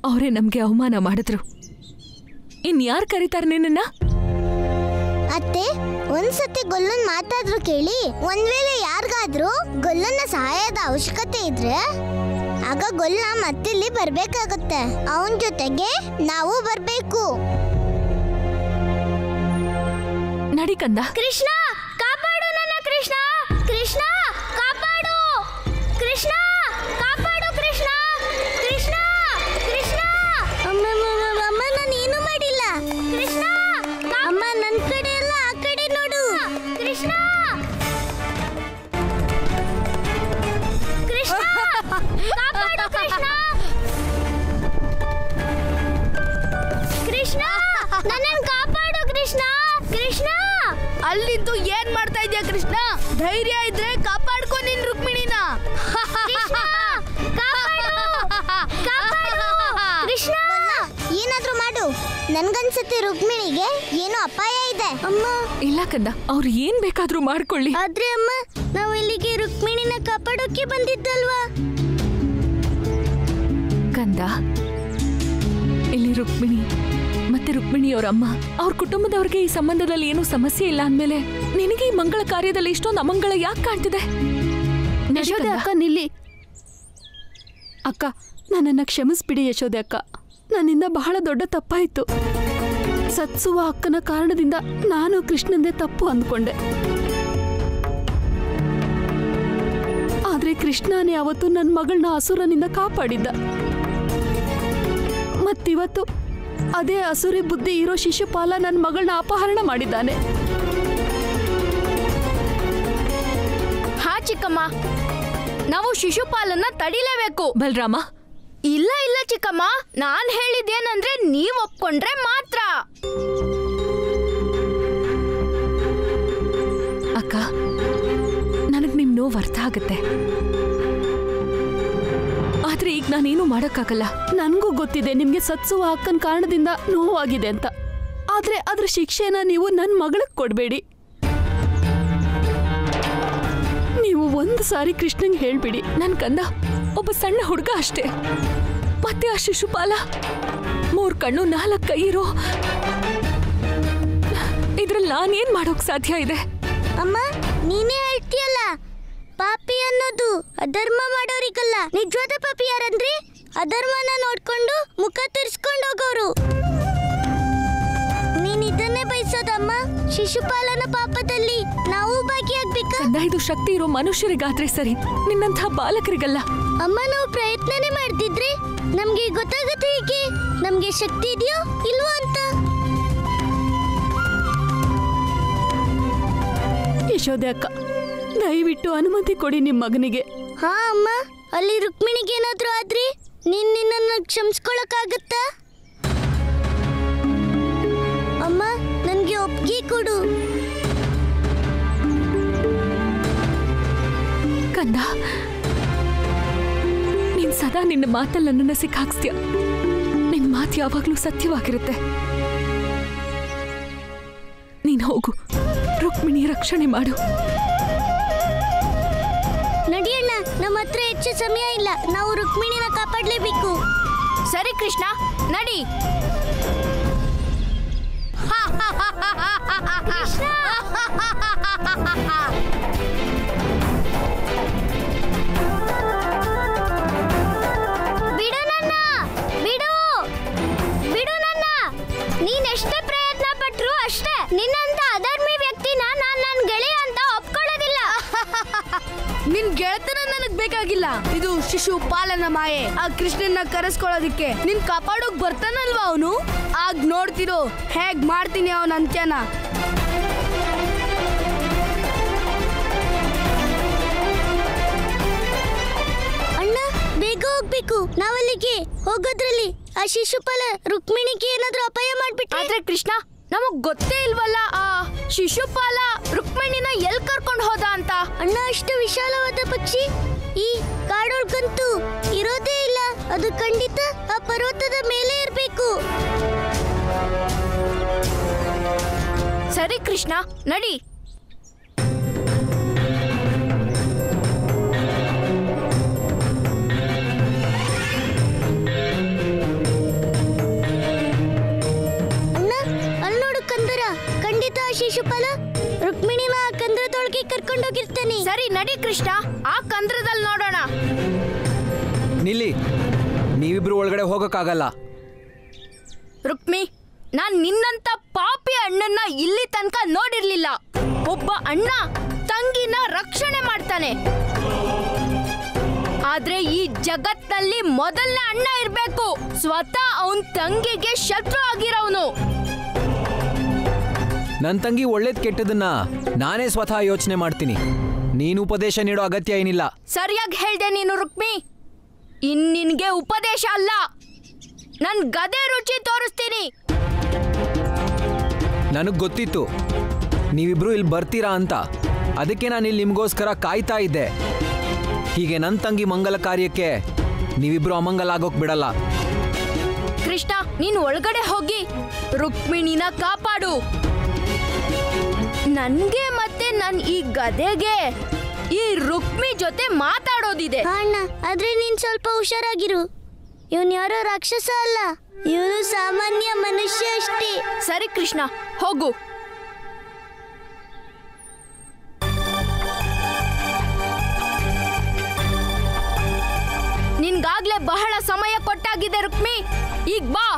ಅವರೇ ನಮ್ಗೆ ಅವಮಾನ ಮಾಡಿದ್ರು. ಇನ್ಯಾರು ಕರೀತಾರೆ ನಿನ್ನ? ಅತ್ತೆ, ಒಂದ್ಸತಿ ಗೊಲ್ಲನ್ ಮಾತಾದ್ರು ಕೇಳಿ. ಒಂದ್ ವೇಳೆ ಯಾರಿಗಾದ್ರೂ ಗೊಲ್ಲನ ಸಹಾಯದ ಅವಶ್ಯಕತೆ ಇದ್ರೆ ಆಗ ಗೊಲ್ಲ ಮತ್ತಿಲ್ಲಿ ಬರ್ಬೇಕಾಗುತ್ತೆ. ಅವನ್ ಜೊತೆಗೆ ನಾವು ಬರ್ಬೇಕು. ನಡಿ ಕಂದ. ಕೃಷ್ಣ, ಕಾಪಾಡು ನನ್ನ ಕೃಷ್ಣ! ಕೃಷ್ಣ, ಕಾಪಾಡು! ಕೃಷ್ಣ, ಕಾಪಾಡು! ಕೃಷ್ಣ, ಕೃಷ್ಣ, ಕೃಷ್ಣ! ಅಮ್ಮ, ನಾನೇನು ಮಾಡಿಲ್ಲ. ಕೃಷ್ಣ, ಅಮ್ಮ, ನನ್ನ ಕಡೆ ಅಲ್ಲ, ಆ ಕಡೆ ನೋಡು. ಕೃಷ್ಣ, ಕೃಷ್ಣ, ಕಾಪಾಡು! ಕೃಷ್ಣ, ಕೃಷ್ಣ, ನನ್ನನ್ನು ಕಾಪಾಡು! ಕೃಷ್ಣ, ಕೃಷ್ಣ! ಅಲ್ಲಿದ್ದು ಏನ್ ಮಾಡ್ತಾ ಇದ್ಯಾ ಕೃಷ್ಣ? ಧೈರ್ಯ ಇದ್ರೆ ಕಾಪಾಡ್ಕೊ ನಿನ್ ರುಕ್ಮಿಣಿನ. ಕೃಷ್ಣ, ಏನಾದ್ರೂ ಮಾಡು. ನನ್ಗನ್ಸುತ್ತೆ ರುಕ್ಮಿಣಿಗೆ ಏನೋ ಅಪಾಯ ಇದೆ. ಅಮ್ಮ, ಇಲ್ಲ ಕಂದ, ಅವ್ರು ಏನ್ ಬೇಕಾದ್ರೂ ಮಾಡ್ಕೊಳ್ಳಿ. ಆದ್ರೆ ಅಮ್ಮ, ನಾವು ಇಲ್ಲಿಗೆ ರುಕ್ಮಿಣಿನ ಕಾಪಾಡೋಕೆ ಬಂದಿದ್ದಲ್ವಾ? ಕಂದ, ಇಲ್ಲಿ ರುಕ್ಮಿಣಿ ಮತ್ತೆ ರುಕ್ಮಿಣಿಯವರ ಅಮ್ಮ, ಅವ್ರ ಕುಟುಂಬದವ್ರಿಗೆ ಈ ಸಂಬಂಧದಲ್ಲಿ ಏನೂ ಸಮಸ್ಯೆ ಇಲ್ಲ ಅಂದ್ಮೇಲೆ ನಿನಗೆ ಈ ಮಂಗಳ ಕಾರ್ಯದಲ್ಲಿ ಇಷ್ಟೊಂದು ಅಮಂಗಳ ಯಾಕೆ ಕಾಣ್ತಿದೆ? ಯಶೋದೆ ಅಕ್ಕ, ನಿಲ್ಲಿ. ಅಕ್ಕ, ನನ್ನನ್ನು ಕ್ಷಮಿಸ್ಬಿಡಿ ಯಶೋದೆ ಅಕ್ಕ. ನನ್ನಿಂದ ಬಹಳ ದೊಡ್ಡ ತಪ್ಪಾಯಿತು. ಸತ್ಸುವ ಅಕ್ಕನ ಕಾರಣದಿಂದ ನಾನು ಕೃಷ್ಣಂದೇ ತಪ್ಪು ಅಂದ್ಕೊಂಡೆ. ಆದ್ರೆ ಕೃಷ್ಣನೇ ಅವತ್ತು ನನ್ನ ಮಗಳನ್ನ ಅಸುರನಿಂದ ಕಾಪಾಡಿದ್ದ. ಮತ್ತಿವತ್ತು ಅದೇ ಅಸುರಿ ಬುದ್ಧಿ ಇರೋ ಶಿಶುಪಾಲ ನನ್ನ ಮಗಳನ್ನ ಅಪಹರಣ ಮಾಡಿದ್ದಾನೆ. ಹಾ ಚಿಕ್ಕಮ್ಮ, ನಾವು ಶಿಶುಪಾಲನ್ನ ತಡಿಲೇಬೇಕು. ಬಲರಾಮ, ಇಲ್ಲ ಇಲ್ಲ ಚಿಕ್ಕಮ್ಮ, ನಾನ್ ಹೇಳಿದ್ದೇನಂದ್ರೆ ನೀವ್ ಒಪ್ಕೊಂಡ್ರೆ ಮಾತ್ರ. ಅಕ್ಕ, ನನಗ್ ನಿಮ್ ನೋವು ಅರ್ಥ ಆಗತ್ತೆ. ಆದ್ರೆ ಈಗ ನಾನೇನು ಮಾಡಕ್ಕಾಗಲ್ಲ. ನನ್ಗೂ ಗೊತ್ತಿದೆ ನಿಮ್ಗೆ ಸತ್ಸುವ ಅಕ್ಕನ ಕಾರಣದಿಂದ ನೋವಾಗಿದೆ ಅಂತ. ಆದ್ರೆ ಅದ್ರ ಶಿಕ್ಷೆನ ನೀವು ನನ್ನ ಮಗಳಿಗೆ ಕೊಡ್ಬೇಡಿ. ನೀವು ಒಂದು ಸಾರಿ ಕೃಷ್ಣಂಗೆ ಹೇಳ್ಬಿಡಿ, ನನ್ ಕಂದ ಒಬ್ಬ ಸಣ್ಣ ಹುಡುಗ ಅಷ್ಟೇ. ಮತ್ತೆ ಆ ಶಿಶುಪಾಲ 3 ಕಣ್ಣು 4 ಕೈ ಇರೋ, ಇದ್ರಲ್ಲಿ ನಾನೇನ್ ಮಾಡೋಕ್ ಸಾಧ್ಯ ಇದೆ? ಅಮ್ಮ, ನೀನೇ ಹೇಳ್ತೀಯಲ್ಲ, ಪಾಪಿ ಅನ್ನೋದು ಅಧರ್ಮ ಮಾಡೋರಿಗಲ್ಲ. ನಿಜವಾದ ಪಾಪಿ ಯಾರಂದ್ರೆ ಅಧರ್ಮನ ನೋಡ್ಕೊಂಡು ಮುಖ ತಿರ್ಸ್ಕೊಂಡು ಹೋಗೋರು. ನೀನ್ ಇದನ್ನೇ ಬಯಸೋದಮ್ಮ? ಶಿಶುಪಾಲನ ಪಾಪದಲ್ಲಿ ನಾವು ಭಾಗಿಯಾಗ್ಬೇಕಾ? ಕಂದ, ಇದು ಶಕ್ತಿ ಇರೋ ಮನುಷ್ಯರಿಗಾದ್ರೆ ಸರಿ, ನಿನ್ನಂಥ ಬಾಲಕರಿಗಲ್ಲ. ಅಮ್ಮ, ನಾವು ಪ್ರಯತ್ನನೇ ಮಾಡ್ತಿದ್ರೆ ನಮ್ಗೆ ಗೊತ್ತಾಗುತ್ತೆ ಹೇಗೆ ನಮ್ಗೆ ಶಕ್ತಿ ಇದೆಯೋ ಇಲ್ವೋ ಅಂತ. ಯಶೋದೆ ಅಕ್ಕ, ದಯವಿಟ್ಟು ಅನುಮತಿ ಕೊಡಿ ನಿಮ್ಮ ಮಗನಿಗೆ. ಹಾ ಅಮ್ಮ, ಅಲ್ಲಿ ರುಕ್ಮಿಣಿಗೆ ಏನಾದ್ರೂ ಆದ್ರೆ ನಿನ್ನನ್ನು ಕ್ಷಮಿಸ್ಕೊಳಕ್ಕಾಗತ್ತಾ? ಅಮ್ಮ, ನನ್ಗೆ ಒಪ್ಪಿಗೆ ಕೊಡು. ಕಂದ, ನೀನ್ ಸದಾ ನಿನ್ನ ಮಾತಲ್ಲಿ ನನ್ನನ್ನು ಸಿಕ್ಕಾಕ್ಸ್ತೀಯ. ನಿನ್ ಮಾತು ಯಾವಾಗ್ಲೂ ಸತ್ಯವಾಗಿರುತ್ತೆ. ನೀನ್ ಹೋಗು, ರುಕ್ಮಿಣಿ ರಕ್ಷಣೆ ಮಾಡು. ನಡಿಯಣ್ಣ, ನಮ್ಮ ಹತ್ರ ಹೆಚ್ಚು ಸಮಯ ಇಲ್ಲ. ನಾವು ರುಕ್ಮಿಣಿನ ಕಾಪಾಡಲೇಬೇಕು. ಸರಿ ಕೃಷ್ಣ, ನಡಿ. ಬಿಡು ನನ್ನ, ಬಿಡು ಬಿಡು ನನ್ನ. ನೀನೆಷ್ಟೇ ಪ್ರಯತ್ನ ಪಟ್ರು ಅಷ್ಟೇ. ನಿನ್ನಂತ ಅಧರ್ಮಿ ವ್ಯಕ್ತಿನ ನಾನ್ ನನ್ನ ಗೆಳೆಯ ಅಂತ ಒಪ್ಕೊಳ್ಳೋದಿಲ್ಲ. ನಿನ್ ಗೆಳತನ ನನಗ್ ಬೇಕಾಗಿಲ್ಲ. ಇದು ಶಿಶುಪಾಲನ ಮಾಯೆ. ಆ ಕೃಷ್ಣನ್ನ ಕರೆಸ್ಕೊಳ್ಳೋದಿಕ್ಕೆ ನಿನ್ ಕಾಪಾಡೋಕ್ ಬರ್ತಾನಲ್ವಾ ಅವನು? ಆಗ ನೋಡ್ತಿರೋ ಹೇಗ್ ಮಾಡ್ತೀನಿ ಅವನ ಅಂತ್ಯನ. ಅಣ್ಣ, ಬೇಗ ಹೋಗ್ಬೇಕು. ನಾವಲ್ಲಿಗೆ ಹೋಗೋದ್ರಲ್ಲಿ ಆ ಶಿಶುಪಾಲ ರುಕ್ಮಿಣಿಗೆ ಏನಾದ್ರೂ ಅಪಾಯ ಮಾಡ್ಬಿಟ್ರೆ? ಆದ್ರೆ ಕೃಷ್ಣ, ನಮಗ್ ಗೊತ್ತೇ ಇಲ್ವಲ್ಲ ಆ ಶಿಶುಪಾಲ ರುಕ್ಮಿಣಿನ ಎಲ್ ಕರ್ಕೊಂಡು ಹೋದ ಅಂತ. ಅಣ್ಣ, ಅಷ್ಟು ವಿಶಾಲವಾದ ಪಕ್ಷಿ ಈ ಕಾಡೊಳಗಂತೂ ಇರೋದೇ ಇಲ್ಲ. ಅದು ಖಂಡಿತ ಆ ಪರ್ವತದ ಮೇಲೆ ಇರಬೇಕು. ಸರಿ ಕೃಷ್ಣ, ನಡಿ. ಅಣ್ಣ, ಅಲ್ಲಿ ನೋಡು ಕಂದರ. ಖಂಡಿತ ಆ ಶಿಶುಪಾಲ ರುಕ್ಮಿಣಿನ ಆ ಕಂದ್ರದೊಳಗೆ ಕರ್ಕೊಂಡೋಗಿರ್ತಾನೆ. ಸರಿ ನಡಿ ಕೃಷ್ಣ, ಆ ಕಂದ್ರದಲ್ಲಿ ನೋಡೋಣ. ನಿಲ್ಲಿ, ನೀವಿಬ್ರು ಒಳಗಡೆ ಹೋಗಕ್ಕಾಗಲ್ಲ. ರುಕ್ಮಿ, ನಾನ್ ನಿನ್ನಂತ ಪಾಪಿ ಅಣ್ಣನ್ನ ಇಲ್ಲಿ ತನಕ ನೋಡಿರ್ಲಿಲ್ಲ. ಒಬ್ಬ ಅಣ್ಣ ತಂಗಿನ ರಕ್ಷಣೆ ಮಾಡ್ತಾನೆ. ಆದ್ರೆ ಈ ಜಗತ್ನಲ್ಲಿ ಮೊದಲನೇ ಅಣ್ಣ ಇರ್ಬೇಕು, ಸ್ವತಃ ಅವನ್ ತಂಗಿಗೆ ಶತ್ರು ಆಗಿರೋನು. ನನ್ನ ತಂಗಿ ಒಳ್ಳೇದ್ ಕೆಟ್ಟದನ್ನ ನಾನೇ ಸ್ವತಃ ಯೋಚನೆ ಮಾಡ್ತೀನಿ. ನೀನು ಉಪದೇಶ ನೀಡೋ ಅಗತ್ಯ ಏನಿಲ್ಲ. ಸರಿಯಾಗಿ ಹೇಳ್ದೆ ನೀನು ರುಕ್ಮಿ. ನಿನ್ಗೆ ಉಪದೇಶ ಅಲ್ಲ, ನನ್ ಗದೆ ರುಚಿ ತೋರಿಸ್ತೀನಿ. ನನಗ್ ಗೊತ್ತಿತ್ತು ನೀವಿಬ್ರು ಇಲ್ಲಿ ಬರ್ತೀರಾ ಅಂತ. ಅದಕ್ಕೆ ನಾನು ಇಲ್ಲಿ ನಿಮಗೋಸ್ಕರ ಕಾಯ್ತಾ ಇದ್ದೆ. ಹೀಗೆ ನನ್ನ ತಂಗಿ ಮಂಗಲ ಕಾರ್ಯಕ್ಕೆ ನೀವಿಬ್ರು ಅಮಂಗಲ ಆಗೋಕ್ ಬಿಡಲ್ಲ. ಕೃಷ್ಣ, ನೀನು ಒಳಗಡೆ ಹೋಗಿ ರುಕ್ಮಿಣಿನ ಕಾಪಾಡು. ನನ್ಗೆ ಮತ್ತೆ ನನ್ ಈ ಗದೆಗೆ ಈ ರುಕ್ಮಿ ಜೊತೆ ಮಾತಾಡೋದಿದೆ. ಅಣ್ಣ, ಆದ್ರೆ ನೀನ್ ಸ್ವಲ್ಪ ಹುಷಾರಾಗಿರು. ಇವನ್ ಯಾರೋ ರಾಕ್ಷಸ ಅಲ್ಲ, ಇವನು ಸಾಮಾನ್ಯ ಮನುಷ್ಯ ಅಷ್ಟೇ. ಸರಿ ಕೃಷ್ಣ, ಹೋಗು. ನಿನ್ಗಾಗ್ಲೇ ಬಹಳ ಸಮಯ ಕೊಟ್ಟಾಗಿದೆ ರುಕ್ಮಿ. ಈಗ ಬಾ,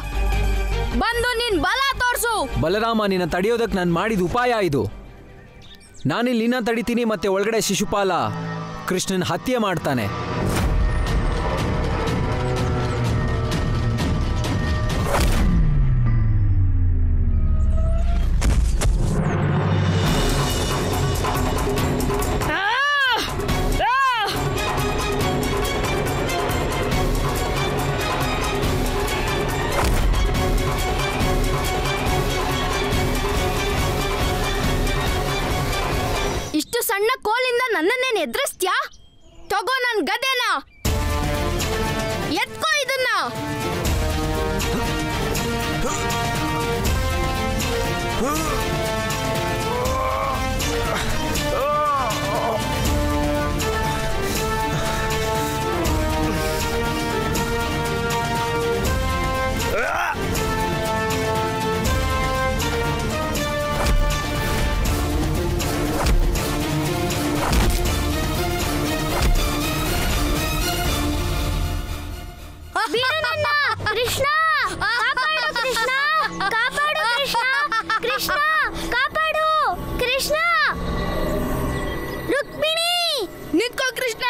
ಬಂದು ನಿನ್ ಬಲ ತೋರ್ಸು. ಬಲರಾಮ, ನಿನ್ನ ತಡೆಯೋದಕ್ಕೆ ನಾನು ಮಾಡಿದ ಉಪಾಯ ಇದು. ನಾನಿಲ್ಲಿ ನಿನ್ನ ತಡಿತೀನಿ, ಮತ್ತೆ ಒಳಗಡೆ ಶಿಶುಪಾಲ ಕೃಷ್ಣನ್ ಹತ್ಯೆ ಮಾಡ್ತಾನೆ. ಇಷ್ಟು ಸಣ್ಣ ಕೋಲಿಂದ ನನ್ನನ್ನೇನು ಎದುರಿಸ್ತ್ಯಾ? ತಗೋ ನನ್ ಗದೆನ, ಎತ್ಕೋ ಇದನ್ನ. ಕೃಷ್ಣ ಕಾಪಾಡು, ಕೃಷ್ಣ ಕಾಪಾಡು, ಕೃಷ್ಣ ಕೃಷ್ಣ ಕಾಪಾಡು, ಕೃಷ್ಣ. ರುಕ್ಮಿಣಿ ನಿಂತ್ಕೋ ಕೃಷ್ಣ.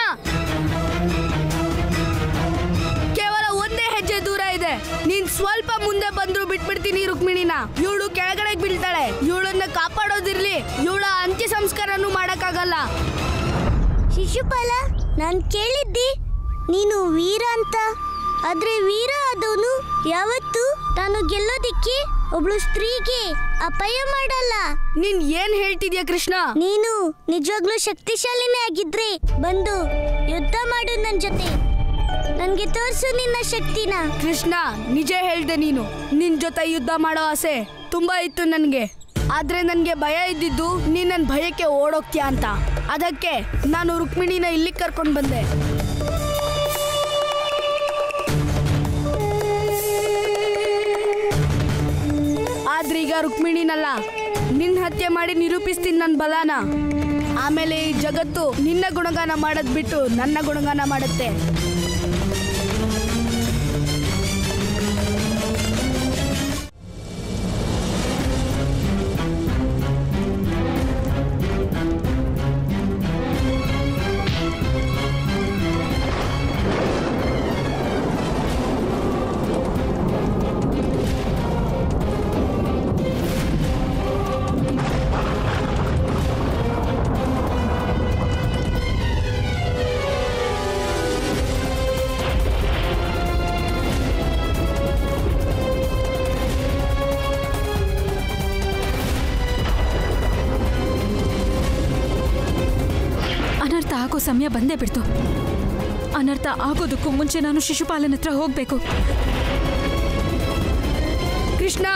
ಕೇವಲ ಒಂದೇ ಹೆಜ್ಜೆ ದೂರ ಇದೆ. ನೀನ್ ಸ್ವಲ್ಪ ಮುಂದೆ ಬಂದ್ರು ಬಿಟ್ಬಿಡ್ತೀನಿ ರುಕ್ಮಿಣಿನ. ಇವಳು ಕೆಳಗಡೆ ಬೀಳ್ತಾಳೆ. ಇವಳನ್ನ ಕಾಪಾಡೋದಿರ್ಲಿ, ಇವಳ ಅಂತ್ಯ ಸಂಸ್ಕಾರನೂ ಮಾಡಕ್ಕಾಗಲ್ಲ. ಶಿಶುಪಾಲ, ನಾನ್ ಕೇಳಿದ್ದೆ ನೀನು ವೀರ ಅಂತ. ಆದ್ರೆ ವೀರ ಆದವನು ಯಾವತ್ತು ತಾನು ಗೆಲ್ಲೋದಿಕ್ಕೆ ಒಬ್ಳು ಸ್ತ್ರೀಗೆ ಅಪಾಯ ಮಾಡಲ್ಲ. ನೀನ್ ಏನ್ ಹೇಳ್ತಿದ್ಯಾ ಕೃಷ್ಣ? ನೀನು ನಿಜವಾಗ್ಲೂ ಶಕ್ತಿಶಾಲಿನೇ ಆಗಿದ್ರೆ ಬಂದು ಯುದ್ಧ ಮಾಡು ನನ್ ಜೊತೆ. ನನ್ಗೆ ತೋರ್ಸು ನಿನ್ನ ಶಕ್ತಿನ. ಕೃಷ್ಣ, ನಿಜ ಹೇಳ್ದೆ ನೀನು. ನಿನ್ ಜೊತೆ ಯುದ್ಧ ಮಾಡೋ ಆಸೆ ತುಂಬಾ ಇತ್ತು ನನ್ಗೆ. ಆದ್ರೆ ನನ್ಗೆ ಭಯ ಇದ್ದಿದ್ದು ನೀನ್ ನನ್ ಭಯಕ್ಕೆ ಓಡೋಗ್ತೀಯ ಅಂತ. ಅದಕ್ಕೆ ನಾನು ರುಕ್ಮಿಣಿನ ಇಲ್ಲಿಗೆ ಕರ್ಕೊಂಡ್ ಬಂದೆ. ಆದ್ರೀಗ ರುಕ್ಮಿಣಿನಲ್ಲ, ನಿನ್ನ ಹತ್ಯೆ ಮಾಡಿ ನಿರೂಪಿಸ್ತೀನಿ ನನ್ನ ಬಲಾನ. ಆಮೇಲೆ ಈ ಜಗತ್ತು ನಿನ್ನ ಗುಣಗಾನ ಮಾಡೋದ್ ಬಿಟ್ಟು ನನ್ನ ಗುಣಗಾನ ಮಾಡುತ್ತೆ. ಆಗೋ ಸಮಯ ಬಂದೇ ಬಿಡ್ತು. ಅನರ್ಥ ಆಗೋದಕ್ಕೂ ಮುಂಚೆ ನಾನು ಶಿಶುಪಾಲನ ಹತ್ರ ಹೋಗ್ಬೇಕು. ಕೃಷ್ಣ,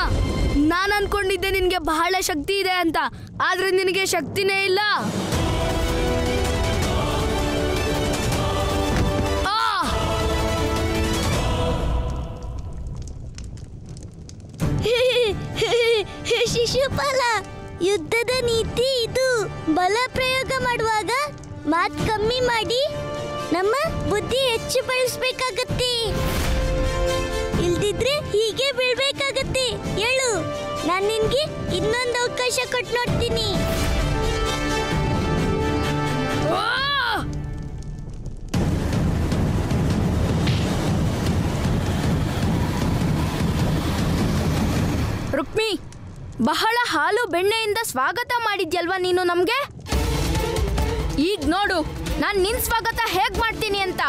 ನಾನು ಅನ್ಕೊಂಡಿದ್ದೆ ನಿನ್ಗೆ ಬಹಳ ಶಕ್ತಿ ಇದೆ ಅಂತ. ಆದ್ರೆ ನಿನಗೆ ಶಕ್ತಿನೇ ಇಲ್ಲ. ಶಿಶುಪಾಲ, ಯುದ್ಧದ ನೀತಿ ಇದು. ಬಲ ಪ್ರಯೋಗ ಮಾಡುವಾಗ ಮಾತ್ ಕಮ್ಮಿ ಮಾಡಿ ನಮ್ಮ ಬುದ್ಧಿ ಹೆಚ್ಚು ಬಳಸಬೇಕಾಗತ್ತೆ. ಇಲ್ದಿದ್ರೆ ಹೀಗೆ ಬೀಳ್ಬೇಕಾಗತ್ತೆ. ಹೇಳು, ನಾನು ನಿನ್ಗೆ ಇನ್ನೊಂದು ಅವಕಾಶ ಕೊಟ್ಟು ನೋಡ್ತೀನಿ. ರುಕ್ಮಿ, ಬಹಳ ಹಾಲು ಬೆಣ್ಣೆಯಿಂದ ಸ್ವಾಗತ ಮಾಡಿದ್ಯಲ್ವಾ ನೀನು ನಮ್ಗೆ. ಈಗ ನೋಡು ನಾನು ನಿನ್ ಸ್ವಾಗತ ಹೇಗ್ ಮಾಡ್ತೀನಿ ಅಂತ.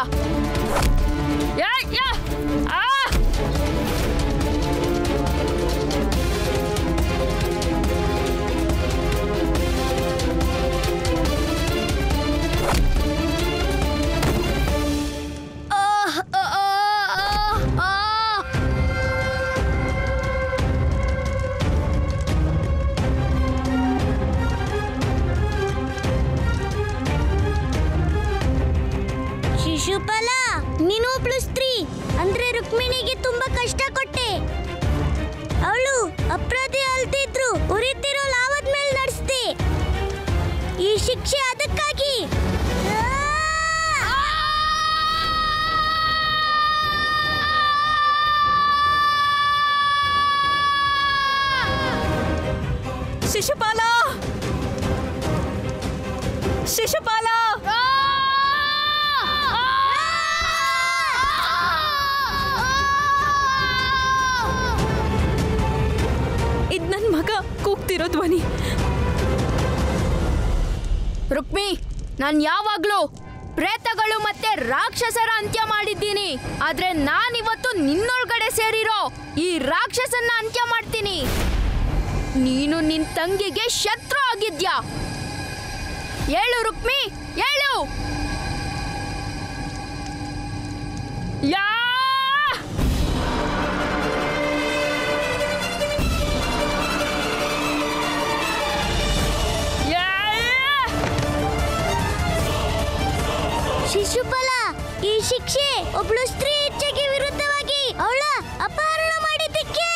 ಶಿಶುಪಾಲ, ನೀನು ಒಬ್ಳು ಸ್ತ್ರೀ ಅಂದ್ರೆ ರುಕ್ಮಿಣಿಗೆ ತುಂಬಾ ಕಷ್ಟ ಕೊಟ್ಟೆ. ಅವಳು ಅಪರಾಧಿ ಅಲ್ದಿದ್ರು ಉರಿತಿರೋ ಲಾವದ ಮೇಲೆ ನಡೆಸ್ದೆ. ಈ ಶಿಕ್ಷೆ ಅದಕ್ಕಾಗಿ. ಶಿಶುಪಾಲ, ಶಿಶುಪಾಲ, ಇದ್ ನನ್ ಮಗ ಕೂಗ್ತಿರೋ ಧ್ವನಿ. ರುಕ್ಮಿ, ನಾನ್ ಯಾವಾಗ್ಲೂ ಪ್ರೇತಗಳು ಮತ್ತೆ ರಾಕ್ಷಸರ ಅಂತ್ಯ ಮಾಡಿದ್ದೀನಿ. ಆದ್ರೆ ನಾನಿವತ್ತು ನಿನ್ನೊಳಗಡೆ ಸೇರಿರೋ ಈ ರಾಕ್ಷಸನ್ನ ಅಂತ್ಯ ಮಾಡ್ತೀನಿ. ನೀನು ನಿನ್ ತಂಗಿಗೆ ಶತ್ರು ಆಗಿದ್ಯಾ. ಹೇಳು ರುಕ್ಮಿ, ಶಿಶುಪಾಲ, ಈ ಶಿಕ್ಷೆ ಒಬ್ಳು ಸ್ತ್ರೀ ಇಚ್ಛೆಗೆ ವಿರುದ್ಧವಾಗಿ ಅವಳ ಅಪಹರಣ ಮಾಡಿದ್ದಕ್ಕೆ.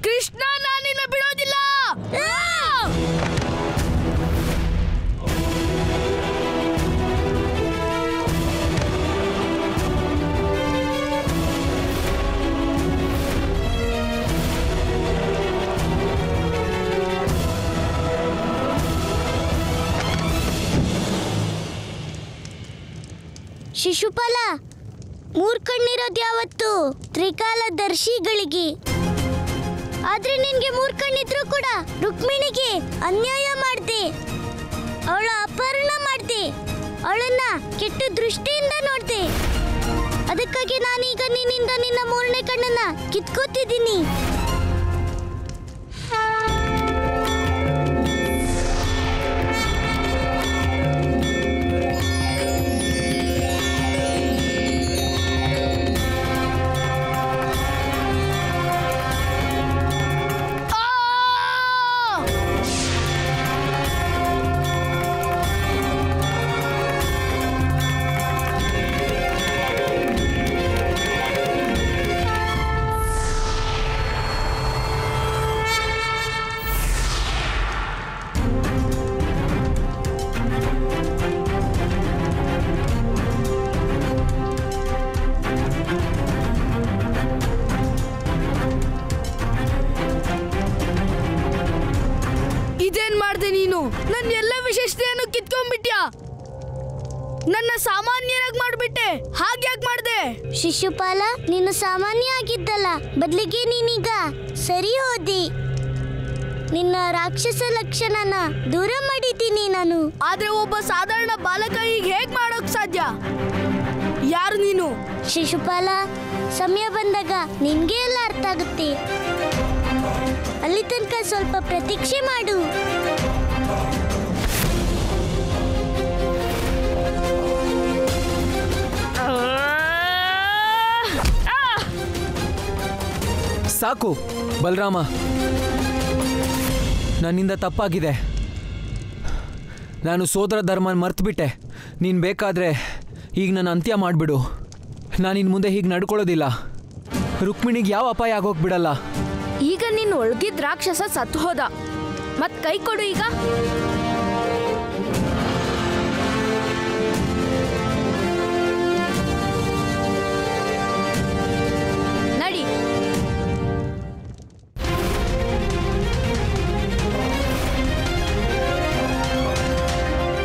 ಕೃಷ್ಣ, ನಾನಿನ್ನ ಬಿಡೋದಿಲ್ಲ. ಶಿಶುಪಾಲ, ಮೂರ್ ಕಣ್ಣಿರೋದು ಯಾವತ್ತು ತ್ರಿಕಾಲದರ್ಶಿಗಳಿಗೆ. ಆದ್ರೆ ನಿನ್ಗೆ ಮೂರ್ ಕಣ್ಣಿದ್ರು ಕೂಡ ರುಕ್ಮಿಣಿಗೆ ಅನ್ಯಾಯ ಮಾಡ್ದೆ, ಅವಳ ಅಪಹರಣ ಮಾಡ್ದೆ, ಅವಳನ್ನ ಕೆಟ್ಟ ದೃಷ್ಟಿಯಿಂದ ನೋಡ್ದೆ. ಅದಕ್ಕಾಗಿ ನಾನೀಗ ನಿನ್ನಿಂದ ನಿನ್ನ ಮೂರನೇ ಕಣ್ಣನ್ನ ಕಿತ್ಕೋತಿದ್ದೀನಿ. ನನ್ನ ಎಲ್ಲ ವಿಶೇಷತೆಯನ್ನು ಕಿತ್ಕೊಂಡ್ಬಿಟ್ಯಾ. ನನ್ನ ಸಾಮಾನ್ಯರಾಗಿ ಮಾಡ್ಬಿಟ್ಟೆ. ಹಾಗ್ಯಾಕ್ ಮಾಡ್ದೆ? ಶಿಶುಪಾಲ, ನೀನು ಸಾಮಾನ್ಯ ಆಗಿದ್ದಲ್ಲ, ಬದಲಿಗೆ ನೀನೀಗ ಸರಿ ಹೋದಿ. ನಿನ್ನ ರಾಕ್ಷಸ ಲಕ್ಷಣನ ದೂರ ಮಾಡಿದ್ದೀನಿ ನಾನು. ಆದ್ರೆ ಒಬ್ಬ ಸಾಧಾರಣ ಬಾಲಕ ಈಗ ಹೇಗ್ ಮಾಡೋಕ್ ಸಾಧ್ಯ? ಯಾರು ನೀನು? ಶಿಶುಪಾಲ, ಸಮಯ ಬಂದಾಗ ನಿನ್ಗೆ ಎಲ್ಲ ಅರ್ಥ ಆಗುತ್ತೆ. ಅಲ್ಲಿ ತನಕ ಸ್ವಲ್ಪ ಪ್ರತೀಕ್ಷೆ ಮಾಡು. ಸಾಕು ಬಲರಾಮ, ನನ್ನಿಂದ ತಪ್ಪಾಗಿದೆ. ನಾನು ಸೋದರ ಧರ್ಮ ಮರ್ತುಬಿಟ್ಟೆ. ನೀನು ಬೇಕಾದರೆ ಈಗ ನನ್ನ ಅಂತ್ಯ ಮಾಡಿಬಿಡು. ನಾನಿನ್ನು ಮುಂದೆ ಹೀಗೆ ನಡ್ಕೊಳ್ಳೋದಿಲ್ಲ. ರುಕ್ಮಿಣಿಗೆ ಯಾವ ಅಪಾಯ ಆಗೋಕ್ ಬಿಡಲ್ಲ. ಈಗ ನೀನು ಒಳಗಿದ್ದ ರಾಕ್ಷಸ ಸತ್ತು ಹೋದ. ಮತ್ ಕೈ ಕೊಡು ಈಗ. ನಡಿ.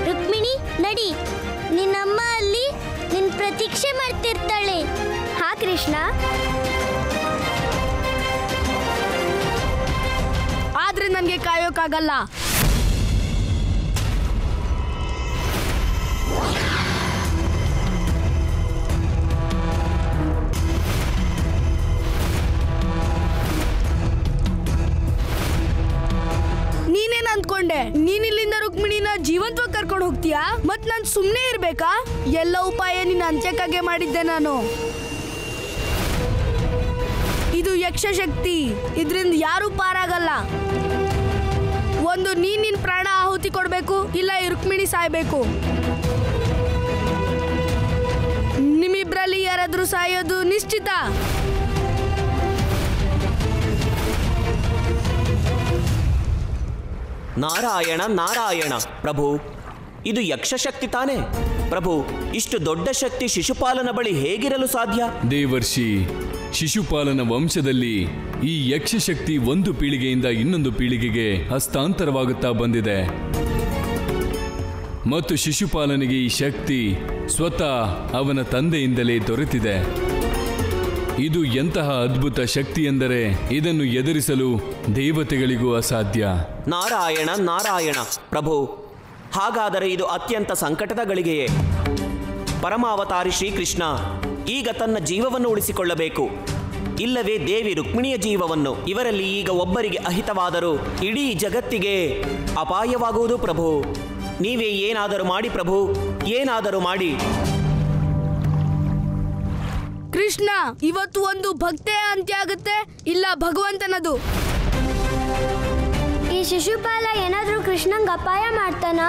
ರುಕ್ಮಿಣಿ, ನಡಿ. ನಿನ್ನಮ್ಮ ಅಲ್ಲಿ ನಿನ್ ಪ್ರತೀಕ್ಷೆ ಮಾಡ್ತಿರ್ತಾಳೆ. ಹಾ ಕೃಷ್ಣ. ಆದ್ರೆ ನನ್ಗೆ ಕಾಯೋಕ್ಕಾಗಲ್ಲ. ನೀನೇನ್ ಅಂದ್ಕೊಂಡೆ? ನೀನಿಲ್ಲಿಂದ ರುಕ್ಮಿಣಿನ ಜೀವಂತವಾಗಿ ಕರ್ಕೊಂಡು ಹೋಗ್ತೀಯಾ? ಮತ್ ನಾನ್ ಸುಮ್ನೆ ಇರ್ಬೇಕಾ? ಎಲ್ಲ ಉಪಾಯ ನಿನ್ನ ಅಂತ್ಯಕ್ಕಾಗೆ ಮಾಡಿದ್ದೆ ನಾನು. ಇದು ಯಕ್ಷಶಕ್ತಿ, ಇದರಿಂದ ಯಾರು ಪಾರಾಗಲ್ಲ. ಒಂದು ನೀನ್ ಪ್ರಾಣ ಆಹುತಿ ಕೊಡ್ಬೇಕು, ಇಲ್ಲ ಈ ರುಕ್ಮಿಣಿ ಸಾಯ್ಬೇಕು. ನಿಮ್ಮಿಬ್ರಲ್ಲಿ ಯಾರಾದ್ರೂ ಸಾಯೋದು ನಿಶ್ಚಿತ. ನಾರಾಯಣ ನಾರಾಯಣ. ಪ್ರಭು, ಇದು ಯಕ್ಷಶಕ್ತಿ ತಾನೇ? ಪ್ರಭು, ಇಷ್ಟು ದೊಡ್ಡ ಶಕ್ತಿ ಶಿಶುಪಾಲನ ಬಳಿ ಹೇಗಿರಲು ಸಾಧ್ಯ? ದೇವರ್ಷಿ, ಶಿಶುಪಾಲನ ವಂಶದಲ್ಲಿ ಈ ಯಕ್ಷಶಕ್ತಿ ಒಂದು ಪೀಳಿಗೆಯಿಂದ ಇನ್ನೊಂದು ಪೀಳಿಗೆಗೆ ಹಸ್ತಾಂತರವಾಗುತ್ತಾ ಬಂದಿದೆ. ಮತ್ತು ಶಿಶುಪಾಲನಿಗೆ ಈ ಶಕ್ತಿ ಸ್ವತಃ ಅವನ ತಂದೆಯಿಂದಲೇ ದೊರೆತಿದೆ. ಇದು ಎಂತಹ ಅದ್ಭುತ ಶಕ್ತಿ ಎಂದರೆ ಇದನ್ನು ಎದುರಿಸಲು ದೇವತೆಗಳಿಗೂ ಅಸಾಧ್ಯ. ನಾರಾಯಣ ನಾರಾಯಣ. ಪ್ರಭು, ಹಾಗಾದರೆ ಇದು ಅತ್ಯಂತ ಸಂಕಟದ ಗಳಿಗೆಯೇ. ಪರಮಾವತಾರಿ ಶ್ರೀಕೃಷ್ಣ ಈಗ ತನ್ನ ಜೀವವನ್ನು ಉಳಿಸಿಕೊಳ್ಳಬೇಕು, ಇಲ್ಲವೇ ದೇವಿ ರುಕ್ಮಿಣಿಯ ಜೀವವನ್ನು. ಇವರಲ್ಲಿ ಈಗ ಒಬ್ಬರಿಗೆ ಅಹಿತವಾದರೂ ಇಡೀ ಜಗತ್ತಿಗೆ ಅಪಾಯವಾಗುವುದು. ಪ್ರಭು, ನೀವೇ ಏನಾದರೂ ಮಾಡಿ ಪ್ರಭು, ಏನಾದರೂ ಮಾಡಿ. ಕೃಷ್ಣ, ಇವತ್ತು ಒಂದು ಭಕ್ತೆಯ ಅಂತ್ಯ ಆಗುತ್ತೆ, ಇಲ್ಲ ಭಗವಂತನದು. ಈ ಶಿಶುಪಾಲ ಏನಾದ್ರೂ ಕೃಷ್ಣಂಗೆ ಅಪಾಯ ಮಾಡ್ತಾನ?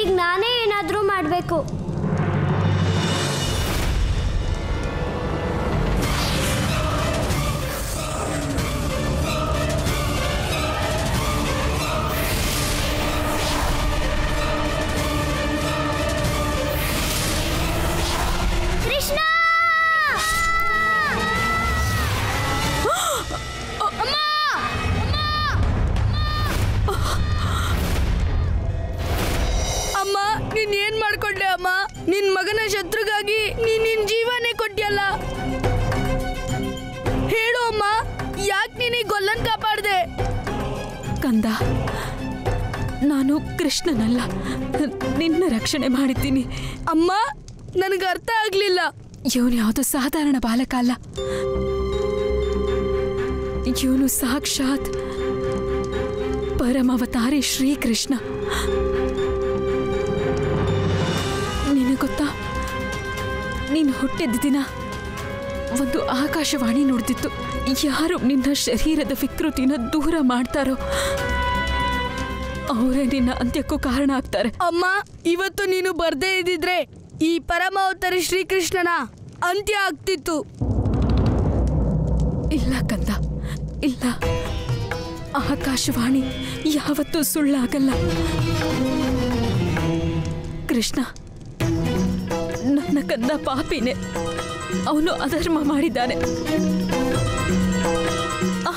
ಈಗ ನಾನೇ ಏನಾದ್ರೂ ಮಾಡ್ಬೇಕು. ಕೃಷ್ಣ! ಅಮ್ಮ, ನೀನ್ ಏನ್ ಮಾಡ್ಕೊಂಡೆ ಅಮ್ಮ? ನಿನ್ ಮಗನ ಶತ್ರುಗಾಗಿ ನಿನ್ ಜೀವನೇ ಕೊಟ್ಟಿಯಲ್ಲ. ಹೇಳು ಅಮ್ಮ, ಯಾಕೆ ನೀನು ಈ ಗೊಲ್ಲನ್ ಕಾಪಾಡ್ದೆ? ಕಂದ, ನಾನು ಕೃಷ್ಣನಲ್ಲ, ನಿನ್ನ ರಕ್ಷಣೆ ಮಾಡಿದ್ದೀನಿ. ಅಮ್ಮ, ನನಗೆ ಅರ್ಥ ಆಗ್ಲಿಲ್ಲ. ಇವನು ಯಾವುದೋ ಸಾಧಾರಣ ಬಾಲಕ ಅಲ್ಲ, ಇವನು ಸಾಕ್ಷಾತ್ ಪರಮಾವತಾರಿ ಶ್ರೀಕೃಷ್ಣ. ನಿನಗೆ ಗೊತ್ತಾ, ನೀನು ಹುಟ್ಟಿದ ದಿನ ಒಂದು ಆಕಾಶವಾಣಿ ನುಡಿದಿತ್ತು. ಯಾರು ನಿನ್ನ ಶರೀರದ ವಿಕೃತಿನ ದೂರ ಮಾಡ್ತಾರೋ ಅವರೇ ನಿನ್ನ ಅಂತ್ಯಕ್ಕೂ ಕಾರಣ ಆಗ್ತಾರೆ. ಅಮ್ಮ, ಇವತ್ತು ನೀನು ಬರ್ದೇ ಇದ್ದಿದ್ರೆ ಈ ಪರಮಾವತಾರಿ ಶ್ರೀಕೃಷ್ಣನ ಅಂತ್ಯ ಆಗ್ತಿತ್ತು. ಇಲ್ಲ ಕಂದ, ಇಲ್ಲ. ಆಕಾಶವಾಣಿ ಯಾವತ್ತೂ ಸುಳ್ಳಾಗಲ್ಲ. ಕೃಷ್ಣ ನನ್ನ ಕಂದ ಪಾಪಿನೇ, ಅವನು ಅಧರ್ಮ ಮಾಡಿದ್ದಾನೆ.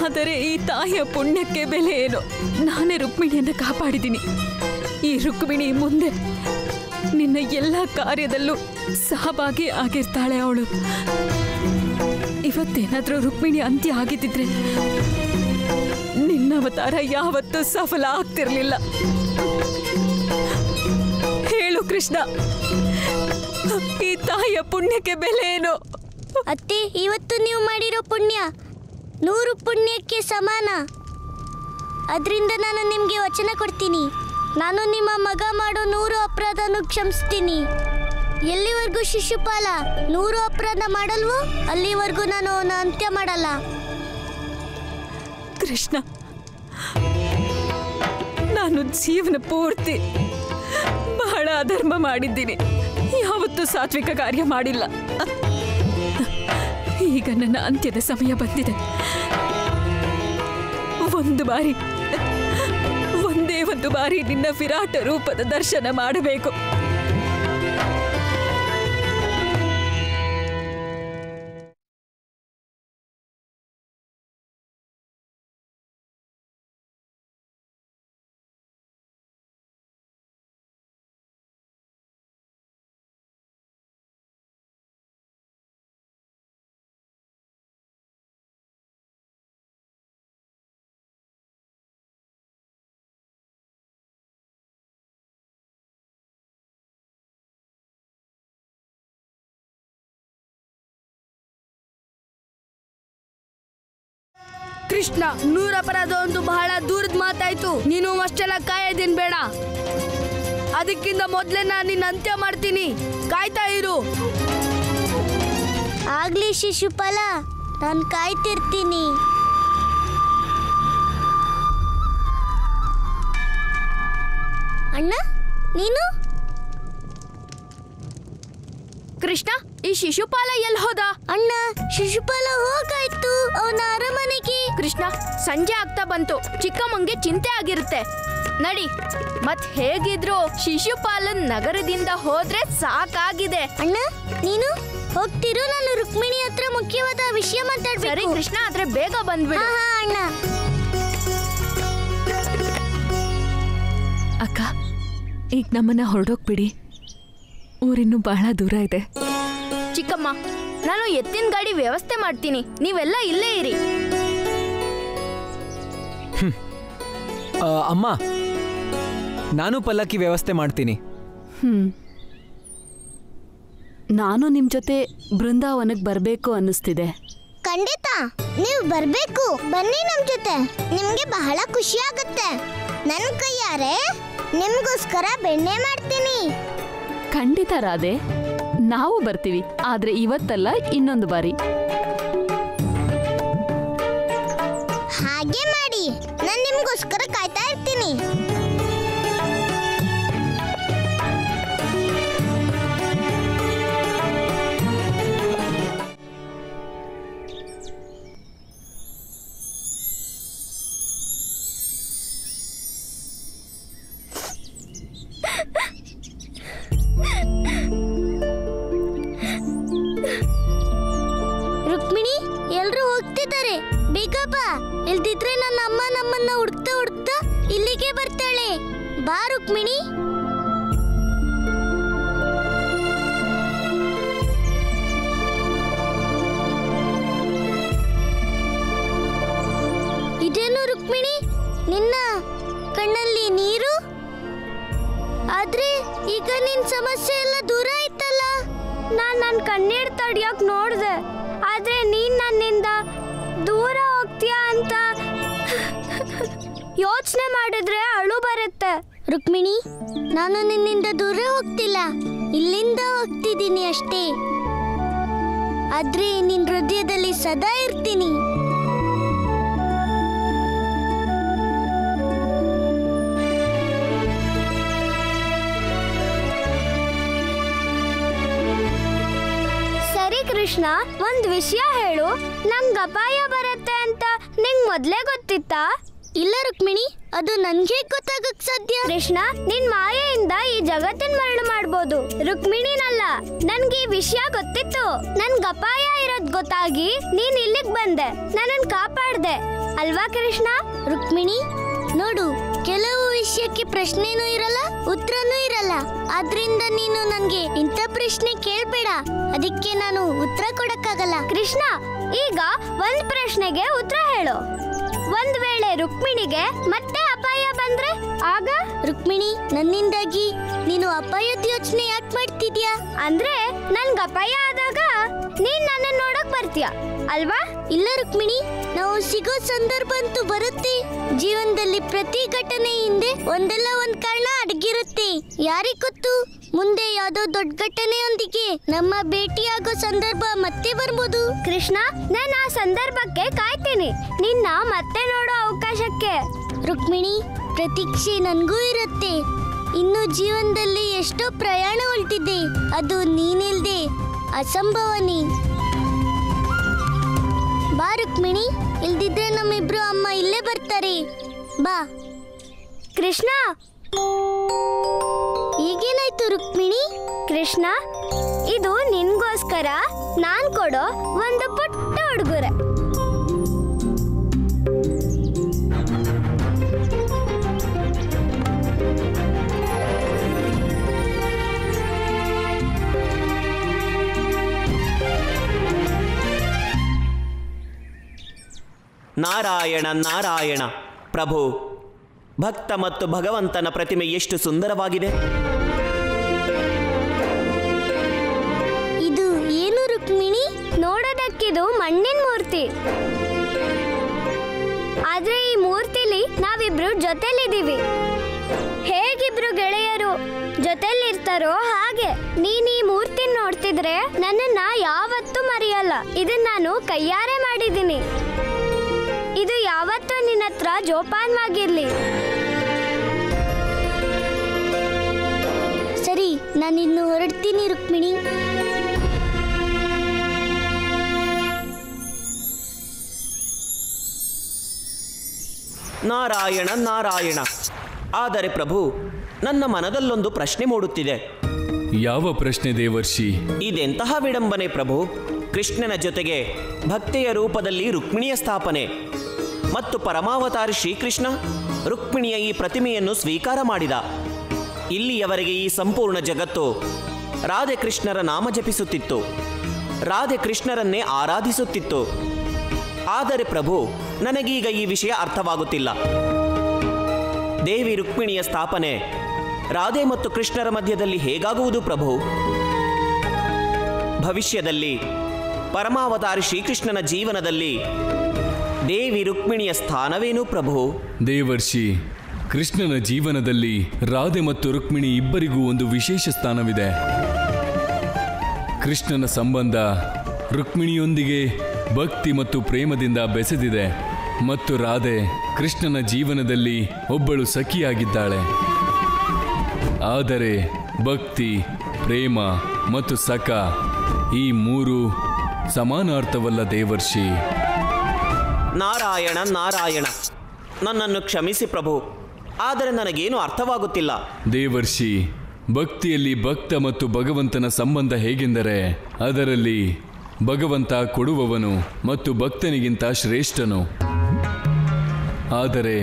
ಆದರೆ ಈ ತಾಯಿಯ ಪುಣ್ಯಕ್ಕೆ ಬೆಲೆ ಏನು? ನಾನೇ ರುಕ್ಮಿಣಿಯನ್ನು ಕಾಪಾಡಿದ್ದೀನಿ. ಈ ರುಕ್ಮಿಣಿ ಮುಂದೆ ನಿನ್ನ ಎಲ್ಲ ಕಾರ್ಯದಲ್ಲೂ ಸಹಭಾಗಿ ಆಗಿರ್ತಾಳೆ ಅವಳು. ಇವತ್ತೇನಾದ್ರೂ ರುಕ್ಮಿಣಿ ಅಂತ್ಯ ಆಗಿದ್ದಿದ್ರೆ ನಿನ್ನ ಅವತಾರ ಯಾವತ್ತೂ ಸಫಲ ಆಗ್ತಿರ್ಲಿಲ್ಲ. ಹೇಳು ಕೃಷ್ಣ, ಈ ತಾಯಿಯ ಪುಣ್ಯಕ್ಕೆ ಬೆಲೆ ಏನು? ಅತ್ತೆ, ಇವತ್ತು ನೀವು ಮಾಡಿರೋ ಪುಣ್ಯ 100 ಪುಣ್ಯಕ್ಕೆ ಸಮಾನ. ಅದರಿಂದ ನಾನು ನಿಮಗೆ ವಚನ ಕೊಡ್ತೀನಿ, ನಾನು ನಿಮ್ಮ ಮಗ ಮಾಡೋ 100 ಅಪರಾಧನೂ ಕ್ಷಮಿಸ್ತೀನಿ. ಎಲ್ಲಿವರೆಗೂ ಶಿಶುಪಾಲ 100 ಅಪರಾಧ ಮಾಡಲ್ವೋ ಅಲ್ಲಿವರೆಗೂ ನಾನು ಅವನ ಅಂತ್ಯ ಮಾಡಲ್ಲ. ಕೃಷ್ಣ, ನಾನು ಜೀವನ ಪೂರ್ತಿ ಬಹಳ ಅಧರ್ಮ ಮಾಡಿದ್ದೀನಿ, ಯಾವತ್ತೂ ಸಾತ್ವಿಕ ಕಾರ್ಯ ಮಾಡಿಲ್ಲ. ಈಗ ನನ್ನ ಅಂತ್ಯದ ಸಮಯ ಬಂದಿದೆ. ಒಂದೇ ಒಂದು ಬಾರಿ ನಿನ್ನ ವಿರಾಟ ರೂಪದ ದರ್ಶನ ಮಾಡಬೇಕು. ಕೃಷ್ಣ, 100 ಅಪರಾಧ ಒಂದು ಬಹಳ ದೂರದ ಮಾತಾಯ್ತು. ನೀನು ಅಷ್ಟೆಲ್ಲ ಕಾಯೋದೇನ್ ಬೇಡ. ಅದಕ್ಕಿಂತ ಮೊದಲೇ ನಾನು ನಿನ್ನ ಅಂತ್ಯ ಮಾಡ್ತೀನಿ, ಕಾಯ್ತಾ ಇರು. ಆಗ್ಲಿ ಶಿಶುಪಾಲ, ನಾನು ಕಾಯ್ತಿರ್ತೀನಿ. ಅಣ್ಣ, ನೀನು? ಕೃಷ್ಣ, ಈ ಶಿಶುಪಾಲ ಎಲ್ಲಿ ಹೋದ? ಅಣ್ಣ, ಶಿಶುಪಾಲ ಹೋಗಾಯ್ತು ಅವನ ಅರಮನೆಗೆ. ಕೃಷ್ಣ, ಸಂಜೆ ಆಗ್ತಾ ಬಂತು, ಚಿಕ್ಕಮ್ಮಂಗೆ ಚಿಂತೆ ಆಗಿರುತ್ತೆ. ನಡಿ. ಮತ್ ಹೇಗಿದ್ರು ಶಿಶುಪಾಲನ್ ನಗರದಿಂದ ಹೋದ್ರೆ ಸಾಕಾಗಿದೆ. ಅಣ್ಣ, ನೀನು ಹೋಗ್ತಿರು, ನಾನು ರುಕ್ಮಿಣಿ ಹತ್ರ ಮುಖ್ಯವಾದ ವಿಷಯ ಮಾತಾಡ್ಬೇಕು. ಸರಿ ಕೃಷ್ಣ, ಆದ್ರೆ ಬೇಗ ಬಂದ್ಬಿಡು. ಅಣ್ಣ. ಅಕ್ಕ, ಈಗ ನಮ್ಮನ್ನ ಹೊರಡೋಗ್ಬಿಡಿ, ಊರಿನ್ನೂ ಬಹಳ ದೂರ ಇದೆ. ಚಿಕ್ಕಮ್ಮ, ನಾನು ಎತ್ತಿನ ಗಾಡಿ ವ್ಯವಸ್ಥೆ ಮಾಡ್ತೀನಿ, ನೀವೆಲ್ಲ ಇಲ್ಲೇ ಇರಿ. ಅಮ್ಮ, ನಾನು ಪಲ್ಲಕ್ಕಿ ವ್ಯವಸ್ಥೆ ಮಾಡ್ತೀನಿ. ನಾನು ನಿಮ್ ಜೊತೆ ಬೃಂದಾವನಕ್ಕೆ ಬರಬೇಕು ಅನ್ನಿಸ್ತಿದೆ. ಖಂಡಿತ ನೀವು ಬರ್ಬೇಕು, ಬನ್ನಿ ನಮ್ ಜೊತೆ, ನಿಮ್ಗೆ ಬಹಳ ಖುಷಿ ಆಗುತ್ತೆ. ನನ್ನ ಕೈಯಾರೆ ನಿಮ್ಗೋಸ್ಕರ ಬೆಣ್ಣೆ ಮಾಡ್ತೀನಿ. ಖಂಡಿತ ರಾಧೆ, ನಾವು ಬರ್ತೀವಿ. ಆದ್ರೆ ಇವತ್ತಲ್ಲ, ಇನ್ನೊಂದು ಬಾರಿ. ಹಾಗೆ ಮಾಡಿ, ನಾನು ನಿಮ್ಗೋಸ್ಕರ ಕಾಯ್ತಾ ಇರ್ತೀನಿ. ರುಕ್ಮಿಣಿ, ಎಲ್ರು ಹೋಗ್ತಿದ್ದಾರೆ, ಬೇಗ ಬಾ. ಇಲ್ದಿದ್ರೆ ನನ್ನ ಅಮ್ಮ ನಮ್ಮನ್ನ ಹುಡುಕ್ತಾ ಹುಡುಕ್ತಾ ಇಲ್ಲಿಗೆ ಬರ್ತಾಳೆ. ಬಾ ರುಕ್ಮಿಣಿ. ಇದೇನು ರುಕ್ಮಿಣಿ, ನಿನ್ನ ಕಣ್ಣಲ್ಲಿ ನೀರು? ಆದ್ರೆ ಈಗ ನಿನ್ ಸಮಸ್ಯೆ ಎಲ್ಲ ದೂರ ಆಯ್ತಲ್ಲ. ನಾನ್ ನನ್ನ ಕಣ್ಣೀರ್ ತಡಿಯೋಕ್ ನೋಡ್ದೆ, ಆದ್ರೆ ನೀನ್ ನನ್ನಿಂದ ದೂರ ಹೋಗ್ತೀಯಾ ಅಂತ ಯೋಚನೆ ಮಾಡಿದ್ರೆ ಅಳು ಬರುತ್ತೆ. ರುಕ್ಮಿಣಿ, ನಾನು ನಿನ್ನಿಂದ ದೂರ ಹೋಗ್ತಿಲ್ಲ, ಇಲ್ಲಿಂದ ಹೋಗ್ತಿದ್ದೀನಿ ಅಷ್ಟೇ. ಆದ್ರೆ ನಿನ್ ಹೃದಯದಲ್ಲಿ ಸದಾ ಇರ್ತೀನಿ. ಸರಿ ಕೃಷ್ಣ, ಒಂದ್ ವಿಷಯ ಹೇಳು, ನಂಗ್ ಅಪಾಯ ಬರುತ್ತೆ ಅಂತ ನಿಂಗ್ ಮೊದ್ಲೇ ಗೊತ್ತಿತ್ತಾ? ಇಲ್ಲ ರುಕ್ಮಿಣಿ, ಅದು ನನ್ಗೆ ಗೊತ್ತಾಗಕ್ ಸಾಧ್ಯ. ಕೃಷ್ಣ, ನಿನ್ ಮಾಯೆಯಿಂದ ಈ ಜಗತ್ತಿನ ಮರಳು ಮಾಡ್ಬೋದು, ರುಕ್ಮಿಣಿನಲ್ಲ. ನನ್ಗೆ ಈ ವಿಷಯ ಗೊತ್ತಿತ್ತು. ನನ್ಗ್ ಅಪಾಯ ಇರೋದ್ ಗೊತ್ತಾಗಿ ನೀನ್ ಇಲ್ಲಿಗ್ ಬಂದೆ, ನನ್ನನ್ ಕಾಪಾಡ್ದೆ ಅಲ್ವಾ ಕೃಷ್ಣ? ರುಕ್ಮಿಣಿ ನೋಡು, ಕೆಲವು ವಿಷಯಕ್ಕೆ ಪ್ರಶ್ನೆನೂ ಇರಲ್ಲ, ಉತ್ತರನೂ ಇರಲ್ಲ. ಆದ್ರಿಂದ ನೀನು ನನ್ಗೆ ಇಂಥ ಪ್ರಶ್ನೆ ಕೇಳ್ಬೇಡ, ಅದಕ್ಕೆ ನಾನು ಉತ್ತರ ಕೊಡಕ್ಕಾಗಲ್ಲ. ಕೃಷ್ಣ, ಈಗ ಒಂದ್ ಪ್ರಶ್ನೆಗೆ ಉತ್ತರ ಹೇಳು. ಒಂದ್ ವೇಳೆ ರುಕ್ಮಿಣಿಗೆ ಮತ್ತೆ ಅಪಾಯ ಬಂದ್ರೆ ಆಗ? ರುಕ್ಮಿಣಿ, ನನ್ನಿಂದಾಗಿ ನೀನು ಅಪಾಯದ ಯೋಚನೆ ಯಾಕೆ ಮಾಡ್ತಿದ್ಯಾ? ಅಂದ್ರೆ ನನ್ಗೆ ಅಪಾಯ ಆದಾಗ ನೀನ್ ನನ್ನ ನೋಡಕ್ ಬರ್ತೀಯ ಅಲ್ವಾ? ಇಲ್ಲ ರುಕ್ಮಿಣಿ, ನಾವು ಸಿಗೋ ಸಂದರ್ಭ ಅಂತೂ ಬರುತ್ತೆ. ಜೀವನದಲ್ಲಿ ಪ್ರತಿ ಘಟನೆ ಹಿಂದೆ ಒಂದಲ್ಲ ಒಂದ್ ಕಾರಣ ಅಡಗಿರುತ್ತೆ. ಯಾರಿಗ್ ಗೊತ್ತು, ಮುಂದೆ ಯಾವ್ದೋ ದೊಡ್ಡ ಘಟನೆಯೊಂದಿಗೆ ನಮ್ಮ ಭೇಟಿಯಾಗೋ ಸಂದರ್ಭ ಮತ್ತೆ ಬರ್ಬೋದು. ಕೃಷ್ಣ, ನಾನು ಆ ಸಂದರ್ಭಕ್ಕೆ ಕಾಯ್ತೀನಿ, ನಿನ್ನ ಮತ್ತೆ ನೋಡೋ ಅವಕಾಶಕ್ಕೆ. ರುಕ್ಮಿಣಿ, ಪ್ರತೀಕ್ಷೆ ನನ್ಗೂ ಇರುತ್ತೆ. ಇನ್ನು ಜೀವನದಲ್ಲಿ ಎಷ್ಟೋ ಪ್ರಯಾಣ ಹೊರಟಿದೆ, ಅದು ನೀನಿಲ್ದೆ ಅಸಂಭವನಿ. ಬಾ ರುಕ್ಮಿಣಿ, ಇಲ್ದಿದ್ರೆ ನಮ್ಮಿಬ್ರು ಅಮ್ಮ ಇಲ್ಲೇ ಬರ್ತಾರೆ. ಬಾ. ಕೃಷ್ಣ, ಈಗೇನಾಯ್ತು ರುಕ್ಮಿಣಿ? ಕೃಷ್ಣ, ಇದು ನಿನ್ಗೋಸ್ಕರ ನಾನ್ ಕೊಡೋ ಒಂದು ಪುಟ್ಟ ಉಡುಗೊರೆ. ನಾರಾಯಣ ನಾರಾಯಣ. ಪ್ರಭು, ಭಕ್ತ ಮತ್ತು ಭಗವಂತನ ಪ್ರತಿಮೆ ಎಷ್ಟು ಸುಂದರವಾಗಿದೆ. ಇದು ಏನು ರುಕ್ಮಿಣಿ? ನೋಡೋದಕ್ಕಿದು ಮಣ್ಣಿನ ಮೂರ್ತಿ, ಆದ್ರೆ ಈ ಮೂರ್ತಿಲಿ ನಾವಿಬ್ರು ಜೊತೆಲಿದ್ದೀವಿ. ಹೇಗಿಬ್ರು ಗೆಳೆಯರು ಜೊತೆಲಿರ್ತಾರೋ ಹಾಗೆ. ನೀನ್ ಈ ಮೂರ್ತಿ ನೋಡ್ತಿದ್ರೆ ನನ್ನನ್ನ ಯಾವತ್ತೂ ಮರೆಯಲ್ಲ. ಇದನ್ನ ನಾನು ಕೈಯಾರೆ ಮಾಡಿದ್ದೀನಿ. ಇದು ಯಾವತ್ತೂ ನಿನ್ನ ಹತ್ರ ಜೋಪಾನವಾಗಿರ್ಲಿ. ಸರಿ, ನಾನಿನ್ನು ಹೊರಡ್ತೀನಿ ರುಕ್ಮಿಣಿ. ನಾರಾಯಣ ನಾರಾಯಣ. ಆದರೆ ಪ್ರಭು, ನನ್ನ ಮನದಲ್ಲೊಂದು ಪ್ರಶ್ನೆ ಮೂಡುತ್ತಿದೆ. ಯಾವ ಪ್ರಶ್ನೆ ದೇವರ್ಷಿ? ಇದೆಂತಹ ವಿಡಂಬನೆ ಪ್ರಭು. ಕೃಷ್ಣನ ಜೊತೆಗೆ ಭಕ್ತೆಯ ರೂಪದಲ್ಲಿ ರುಕ್ಮಿಣಿಯ ಸ್ಥಾಪನೆ ಮತ್ತು ಪರಮಾವತಾರಿ ಶ್ರೀಕೃಷ್ಣ ರುಕ್ಮಿಣಿಯ ಈ ಪ್ರತಿಮೆಯನ್ನು ಸ್ವೀಕಾರ ಮಾಡಿದ. ಇಲ್ಲಿಯವರೆಗೆ ಈ ಸಂಪೂರ್ಣ ಜಗತ್ತು ರಾಧೆ ಕೃಷ್ಣರ ನಾಮ ಜಪಿಸುತ್ತಿತ್ತು, ರಾಧೆ ಕೃಷ್ಣರನ್ನೇ ಆರಾಧಿಸುತ್ತಿತ್ತು. ಆದರೆ ಪ್ರಭು, ನನಗೀಗ ಈ ವಿಷಯ ಅರ್ಥವಾಗುತ್ತಿಲ್ಲ. ದೇವಿ ರುಕ್ಮಿಣಿಯ ಸ್ಥಾಪನೆ ರಾಧೆ ಮತ್ತು ಕೃಷ್ಣರ ಮಧ್ಯದಲ್ಲಿ ಹೇಗಾಗುವುದು ಪ್ರಭು? ಭವಿಷ್ಯದಲ್ಲಿ ಪರಮಾವತಾರಿ ಶ್ರೀಕೃಷ್ಣನ ಜೀವನದಲ್ಲಿ ದೇವಿ ರುಕ್ಮಿಣಿಯ ಸ್ಥಾನವೇನು ಪ್ರಭು? ದೇವರ್ಷಿ, ಕೃಷ್ಣನ ಜೀವನದಲ್ಲಿ ರಾಧೆ ಮತ್ತು ರುಕ್ಮಿಣಿ ಇಬ್ಬರಿಗೂ ಒಂದು ವಿಶೇಷ ಸ್ಥಾನವಿದೆ. ಕೃಷ್ಣನ ಸಂಬಂಧ ರುಕ್ಮಿಣಿಯೊಂದಿಗೆ ಭಕ್ತಿ ಮತ್ತು ಪ್ರೇಮದಿಂದ ಬೆಸೆದಿದೆ ಮತ್ತು ರಾಧೆ ಕೃಷ್ಣನ ಜೀವನದಲ್ಲಿ ಒಬ್ಬಳು ಸಖಿಯಾಗಿದ್ದಾಳೆ. ಆದರೆ ಭಕ್ತಿ, ಪ್ರೇಮ ಮತ್ತು ಸಖ ಈ ಮೂರು ಸಮಾನಾರ್ಥವಲ್ಲ ದೇವರ್ಷಿ. ನಾರಾಯಣ ನಾರಾಯಣ, ನನ್ನನ್ನು ಕ್ಷಮಿಸಿ ಪ್ರಭು, ಆದರೆ ನನಗೇನು ಅರ್ಥವಾಗುತ್ತಿಲ್ಲ. ದೇವರ್ಷಿ, ಭಕ್ತಿಯಲ್ಲಿ ಭಕ್ತ ಮತ್ತು ಭಗವಂತನ ಸಂಬಂಧ ಹೇಗೆಂದರೆ ಅದರಲ್ಲಿ ಭಗವಂತ ಕೊಡುವವನು ಮತ್ತು ಭಕ್ತನಿಗಿಂತ ಶ್ರೇಷ್ಠನು. ಆದರೆ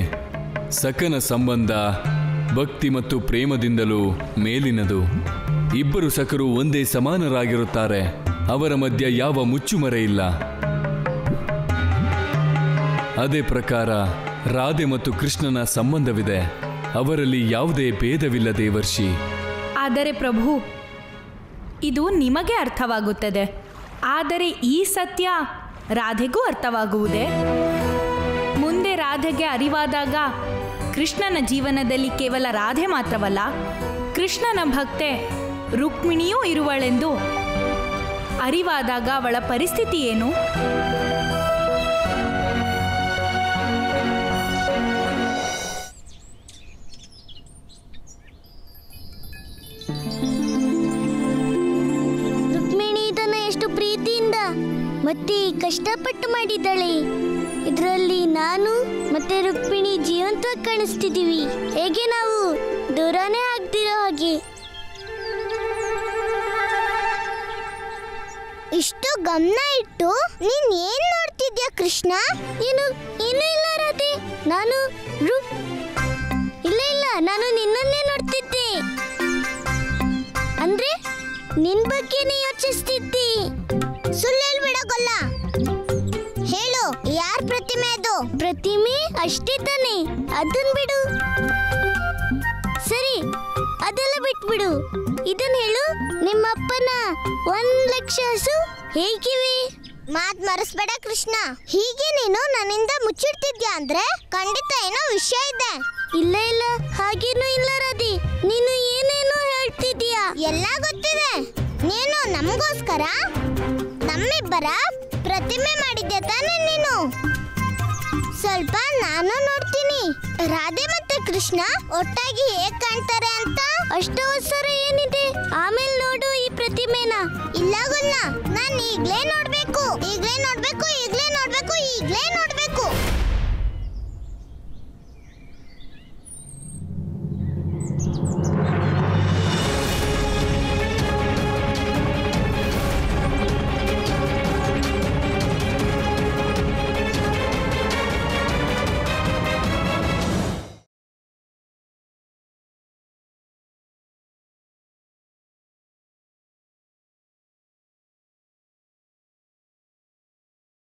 ಸಖನ ಸಂಬಂಧ ಭಕ್ತಿ ಮತ್ತು ಪ್ರೇಮದಿಂದಲೂ ಮೇಲಿನದು. ಇಬ್ಬರು ಸಖರು ಒಂದೇ ಸಮಾನರಾಗಿರುತ್ತಾರೆ. ಅವರ ಮಧ್ಯ ಯಾವ ಮುಚ್ಚುಮರೆ ಇಲ್ಲ. ಅದೇ ಪ್ರಕಾರ ರಾಧೆ ಮತ್ತು ಕೃಷ್ಣನ ಸಂಬಂಧವಿದೆ. ಅವರಲ್ಲಿ ಯಾವುದೇ ಭೇದವಿಲ್ಲ ದೇವರ್ಷಿ. ಆದರೆ ಪ್ರಭು, ಇದು ನಿಮಗೆ ಅರ್ಥವಾಗುತ್ತದೆ, ಆದರೆ ಈ ಸತ್ಯ ರಾಧೆಗೂ ಅರ್ಥವಾಗುವುದೇ? ಮುಂದೆ ರಾಧೆಗೆ ಅರಿವಾದಾಗ ಕೃಷ್ಣನ ಜೀವನದಲ್ಲಿ ಕೇವಲ ರಾಧೆ ಮಾತ್ರವಲ್ಲ, ಕೃಷ್ಣನ ಭಕ್ತೆ ರುಕ್ಮಿಣಿಯೂ ಇರುವಳೆಂದು ಅರಿವಾದಾಗ ಅವಳ ಪರಿಸ್ಥಿತಿ ಏನು? ರುಕ್ಮಿಣಿ ಇದನ್ನ ಎಷ್ಟು ಪ್ರೀತಿಯಿಂದ ಮತ್ತೆ ಕಷ್ಟಪಟ್ಟು ಮಾಡಿದ್ದಾಳೆ. ಇದರಲ್ಲಿ ನಾನು ಮತ್ತೆ ರುಕ್ಮಿಣಿ ಜೀವಂತವಾಗಿ ಕಾಣಿಸ್ತಿದ್ದೀವಿ. ಹೇಗೆ ನಾವು ದೂರನೇ ಆಗ್ತಿರೋ ಹಾಗೆ. ಇಷ್ಟು ಗಮನ ಇಟ್ಟು ನೀನ್ ಏನ್ ನೋಡ್ತಿದ್ಯಾ ಕೃಷ್ಣ? ಏನು ಇಲ್ಲ ರಾಧೆ, ನಾನು ಇಲ್ಲ ನಾನು ನಿನ್ನನ್ನೇ ನೋಡ್ತಿದ್ದೆ. ಅಂದ್ರೆ ನಿನ್ ಬಗ್ಗೆನೇ ಯೋಚಿಸ್ತಿದ್ದಿ. ಸುಳ್ಳು ಹೇಳ್ಬಿಡೋಲ್ಲ. ಹೇಳು, ಯಾರ್ ಪ್ರತಿಮೆ ಅದು? ಪ್ರತಿಮೆ ಅಷ್ಟೇ ತಾನೆ, ಅದನ್ ಬಿಡು. ಸರಿ, ಅದೆಲ್ಲ ಬಿಟ್ಬಿಡು. ಇದನ್ ಹೇಳು, ನಿಮ್ಮಪ್ಪನ 1,00,000 ಹಸು ಹೇಗಿವೆ? ಮಾತ್ ಮರೆಸ್ಬೇಡ ಕೃಷ್ಣ. ಹೀಗೆ ನೀನು ನನ್ನಿಂದ ಮುಚ್ಚಿಡ್ತಿದ್ಯಾ ಅಂದ್ರೆ ಖಂಡಿತ ಏನೋ ವಿಷಯ ಇದೆ. ಇಲ್ಲ ಹಾಗೇನೂ ಇಲ್ಲ ರಾಧಿ, ನೀನು ಏನೇನೋ ಹೇಳ್ತಿದ್ಯಾ. ಎಲ್ಲ ಗೊತ್ತಿದೆ. ನೀನು ನಮಗೋಸ್ಕರ ನಮ್ಮಿಬ್ಬರ ಪ್ರತಿಮೆ ಮಾಡಿದ್ದೆ ತಾನೆ ನೀನು. ಸ್ವಲ್ಪ ನಾನು ನೋಡ್ತೀನಿ ರಾಧೆ ಮತ್ತೆ ಕೃಷ್ಣ ಒಟ್ಟಾಗಿ ಹೇಗ್ ಕಾಣ್ತಾರೆ ಅಂತ. ಅಷ್ಟು ಅವಸರ ಏನಿದೆ? ಆಮೇಲೆ ನೋಡು ಈ ಪ್ರತಿಮೆನ. ಇಲ್ಲ ಗುನ್ನ, ನಾನು ಈಗ್ಲೇ